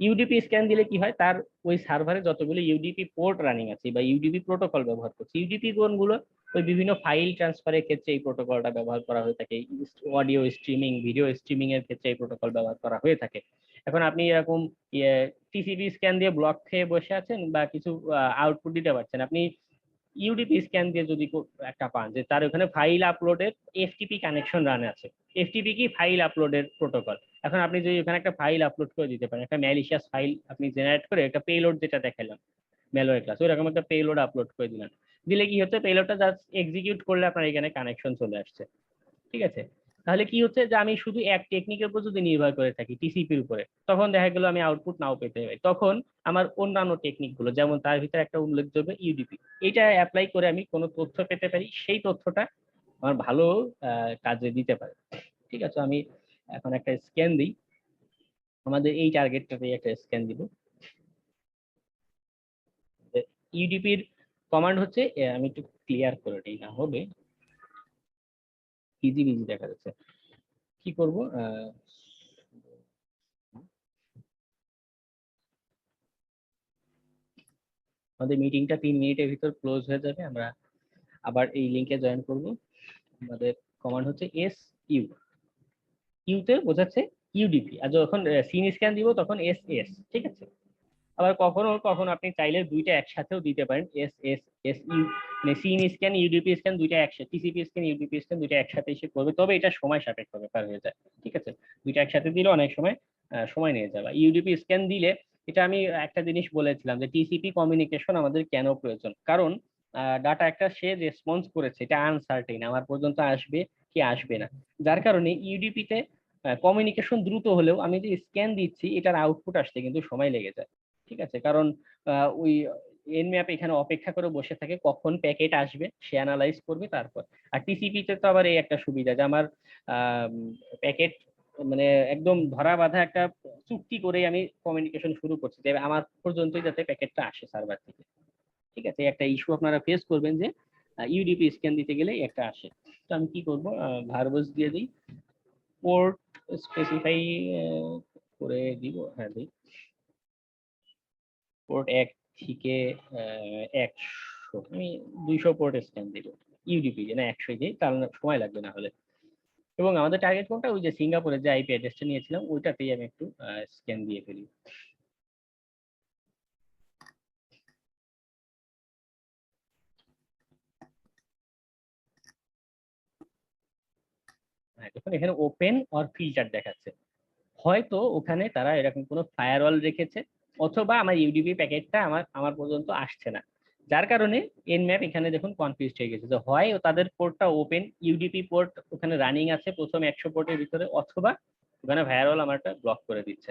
Speaker 2: ইউডিপি স্ক্যান দিলে কি হয়, তার ওই সার্ভারে যতগুলো ইউডিপি পোর্ট রানিং আছে বা ইউডিপি প্রোটোকল ব্যবহার করছে, ইউডিপি কোনগুলো, ওই বিভিন্ন ফাইল ট্রান্সফারের ক্ষেত্রে এই প্রোটোকলটা ব্যবহার করা হয়ে থাকে, অডিও স্ট্রিমিং, ভিডিও স্ট্রিমিং এর ক্ষেত্রে এই প্রোটোকল ব্যবহার করা হয়ে থাকে। এখন আপনি এরকম টিসিপি স্ক্যান দিয়ে ব্লক খেয়ে বসে আছেন বা কিছু আউটপুট দিতে পারছেন, আপনি ইউডিপি স্ক্যান দিয়ে যদি একটা পান যে তার ওখানে ফাইল আপলোডের এফটিপি কানেকশন রান আছে। এফটিপি কি? ফাইল আপলোডের প্রোটোকল। এখন আপনি যদি ওখানে একটা ফাইল আপলোড করে দিতে পারেন, একটা ম্যালিশিয়াস ফাইল আপনি জেনারেট করে একটা পেলোড যেটা দেখালাম ম্যালওয়্যার ক্লাস, ওইরকম একটা পেলোড আপলোড করে দিলেন, দিলে কি হচ্ছে পেলোডটা জাস্ট এক্সিকিউট করলে আপনার এখানে কানেকশন চলে আসছে। ঠিক আছে, তাহলে কি হচ্ছে যে আমি শুধু এক টেকনিকের উপর যদি নির্ভর করে থাকি টিসিপির উপরে, তখন দেখা গেল আমি আউটপুট নাও পেতে পারি। তখন আমার অন্যান্য টেকনিক গুলো, যেমন তার ভিতরে একটা উল্লেখযোগ্য ইউডিপি, এটা অ্যাপ্লাই করে আমি কোনো তথ্য পেতে পারি, সেই তথ্যটা আমার ভালো কাজে দিতে পারে। ঠিক আছে, আমি এখন একটা স্ক্যান দিই, আমাদের এই টার্গেটটাতে একটা স্ক্যান দিব। ইউডিপির কমান্ড হচ্ছে, আমি একটু ক্লিয়ার করে দিই, না হবে ইজি ইজি দেখা যাচ্ছে। কি করব, আমাদের মিটিংটা 3 মিনিটের ভিতর ক্লোজ হয়ে যাবে, আমরা আবার এই লিংকে জয়েন করব। আমাদের কমান্ড হচ্ছে এস ইউ, ইউতে বোঝাচ্ছে ইউডিপি, আর যখন সিন স্ক্যান দিব তখন এস এস। ঠিক আছে, আবার কখনো কখনো আপনি চাইলে দুইটা একসাথেও দিতে পারেন, এস এস এস ইউ, মানে সিন স্ক্যান ইউডিপি স্ক্যান দুইটা একসাথে, টিসিপি স্ক্যান ইউডিপি স্ক্যান দুইটা একসাথে এসে করবে, তবে এটা সময় সাপেক্ষ ব্যাপার হয়ে যায়। ঠিক আছে, দুইটা একসাথে দিলে অনেক সময় সময় নিয়ে যাবে। ইউডিপি স্ক্যান দিলে, এটা আমি একটা জিনিস বলেছিলাম যে টিসিপি কমিউনিকেশন আমাদের কেন প্রয়োজন, কারণ ডাটা একটা সে রেসপন্স করেছে, এটা আনসার্টেন, আমার পর্যন্ত আসবে কি আসবে না, যার কারণে ইউডিপিতে কমিউনিকেশন দ্রুত হলেও আমি যে স্ক্যান দিচ্ছি এটার আউটপুট আসতে কিন্তু সময় লেগে যায়। ঠিক আছে, কারণ ওই এনম্যাপ এখানে অপেক্ষা করে বসে থাকে কখন প্যাকেট আসবে, সে অ্যানালাইজ করবে তারপর। আর টিসিপি তে তো আবার এই একটা সুবিধা যে আমার প্যাকেট মানে একদম ধরা বাঁধা একটা চুক্তি করে আমি কমিউনিকেশন শুরু করছি যে আমার পর্যন্তই যাতে প্যাকেটটা আসে সার্ভার থেকে। ঠিক আছে, একটা ইস্যু আপনারা ফেস করবেন যে ইউডিপি স্ক্যান দিতে গেলে একটা আসে। তো আমি কি করব, ভার্বস দিয়ে দিই, পোর্ট স্পেসিফাই করে দিব, হ্যাঁ দিই, পোর্ট 1 থেকে 100, আমি 200 পোর্ট স্ক্যান দিব ইউডিপি, না 100 দিই, কারণ সময় লাগবে না হলে। এবং আমাদের টার্গেট কোনটা, ওই যে সিঙ্গাপুরের যে আইপি অ্যাড্রেসটা নিয়েছিলাম ওইটাতেই আমি একটু স্ক্যান দিয়ে ফেলি। দেখুন এখানে ওপেন অর ফিল্টার দেখাচ্ছে, হয়তো ওখানে তারা এরকম কোনো ফায়ারওয়াল রেখেছে, অথবা আমার ইউডিপি প্যাকেটটা আমার পর্যন্ত আসছে না, যার কারণে এনম্যাপ এখানে দেখুন কনফিউজড হয়ে গেছে যে হয় তাদের পোর্টটা ওপেন, ইউডিপি পোর্ট ওখানে রানিং আছে প্রথম 100 পোর্টের ভিতরে, অথবা ওখানে ফায়ারওয়াল আমারটা ব্লক করে দিচ্ছে।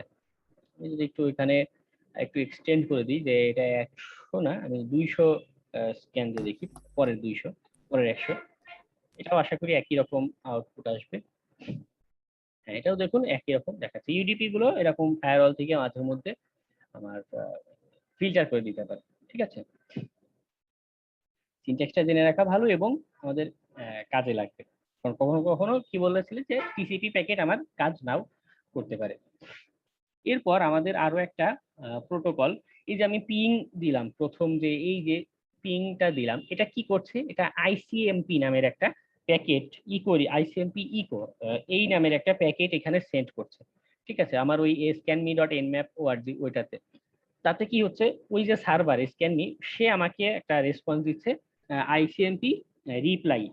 Speaker 2: আমি যদি একটু এখানে একটু এক্সটেন্ড করে দিই যে এটা 100 না, আমি 200 স্ক্যান দিয়ে দেখি, পরের 200, পরের 100, এটাও আশা করি একই রকম আউটপুট আসবে। হ্যাঁ, এটাও দেখুন একই রকম দেখাচ্ছে। ইউডিপি গুলো এরকম ফায়ারওয়াল থেকে মাঝে মধ্যে আমার ফিল্টার করে দিতে পারে। ঠিক আছে, সিনট্যাক্সটা জেনে রাখা ভালো এবং আমাদের কাজে লাগবে, কারণ কখনো কখনো কি বলেছিলে যে টিসিপি প্যাকেট আমার কাজ নাও করতে পারে। এরপর আমাদের আরো একটা প্রোটোকল, এই যে আমি পিং দিলাম প্রথম, যে এই যে পিংটা দিলাম, এটা কি করছে, এটা আইসিএমপি নামের একটা প্যাকেট আইসিএমপি ইকো এই নামের একটা প্যাকেট এখানে সেন্ড করছে। ঠিক আছে, আমার ওই scanme.nmap.org ওইটাতে, তাতে কি হচ্ছে, ওই যে সার্ভার স্ক্যানমি সে আমাকে একটা রেসপন্স দিচ্ছে আইসিএমপি রিপ্লাই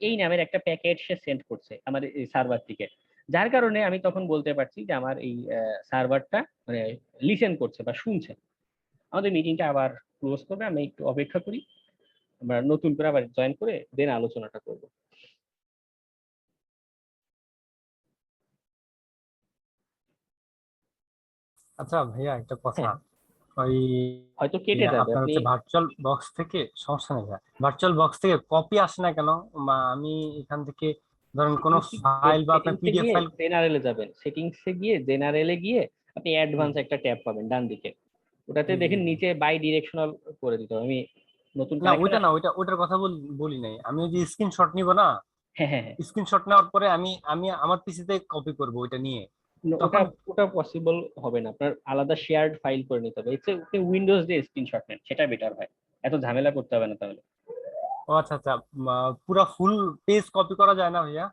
Speaker 2: এই নামের একটা প্যাকেট সে সেন্ড করছে আমার এই সার্ভার থেকে, যার কারণে আমি তখন বলতে পারছি যে আমার এই সার্ভারটা মানে লিসেন করছে বা শুনছে। আমাদের মিটিংটা আবার ক্লোজ করবে, আমি একটু অপেক্ষা করি, আমরা নতুন করে আবার জয়েন করে দেন আলোচনাটা করব।
Speaker 10: আচ্ছা ভাইয়া, একটা কথা,
Speaker 2: হ্যাঁ,
Speaker 10: ওই
Speaker 2: হয়তো কেটে যাবে,
Speaker 10: আপনার
Speaker 2: আপনি
Speaker 10: হচ্ছে ভার্চুয়াল বক্স থেকে, সমস্যা নেই ভাইয়া, ভার্চুয়াল বক্স থেকে কপি আসে না কেন? বা আমি এখান থেকে ধরেন কোনো ফাইল বা আপনার পিডিএফ ফাইল,
Speaker 2: জেনারেলে যাবেন, সেটিংসে গিয়ে জেনারেলে গিয়ে আপনি অ্যাডভান্স একটা ট্যাব পাবেন ডান দিকে, ওটাতে দেখেন নিচে বাই ডিরেকশনাল করে দিতে হবে। আমি নতুন
Speaker 10: না ওইটা না, ওইটার কথা বলি নাই আমি, ওই যে স্ক্রিনশট নিব না,
Speaker 2: হ্যাঁ হ্যাঁ,
Speaker 10: স্ক্রিনশট নেওয়ার পরে আমি আমি আমার পিসিতে কপি করব ওইটা নিয়ে,
Speaker 2: ওটা
Speaker 10: তখন
Speaker 2: ওটা পসিবল হবে না, আপনার আলাদা শেয়ার্ড ফাইল করে নিতে হবে। এতে আপনি উইন্ডোজ দিয়ে স্ক্রিনশট নেন, সেটা বেটার হয়, এত ঝামেলা করতে হবে না তাহলে।
Speaker 10: ও আচ্ছা আচ্ছা, পুরো ফুল পেজ কপি করা যায় না ভাইয়া?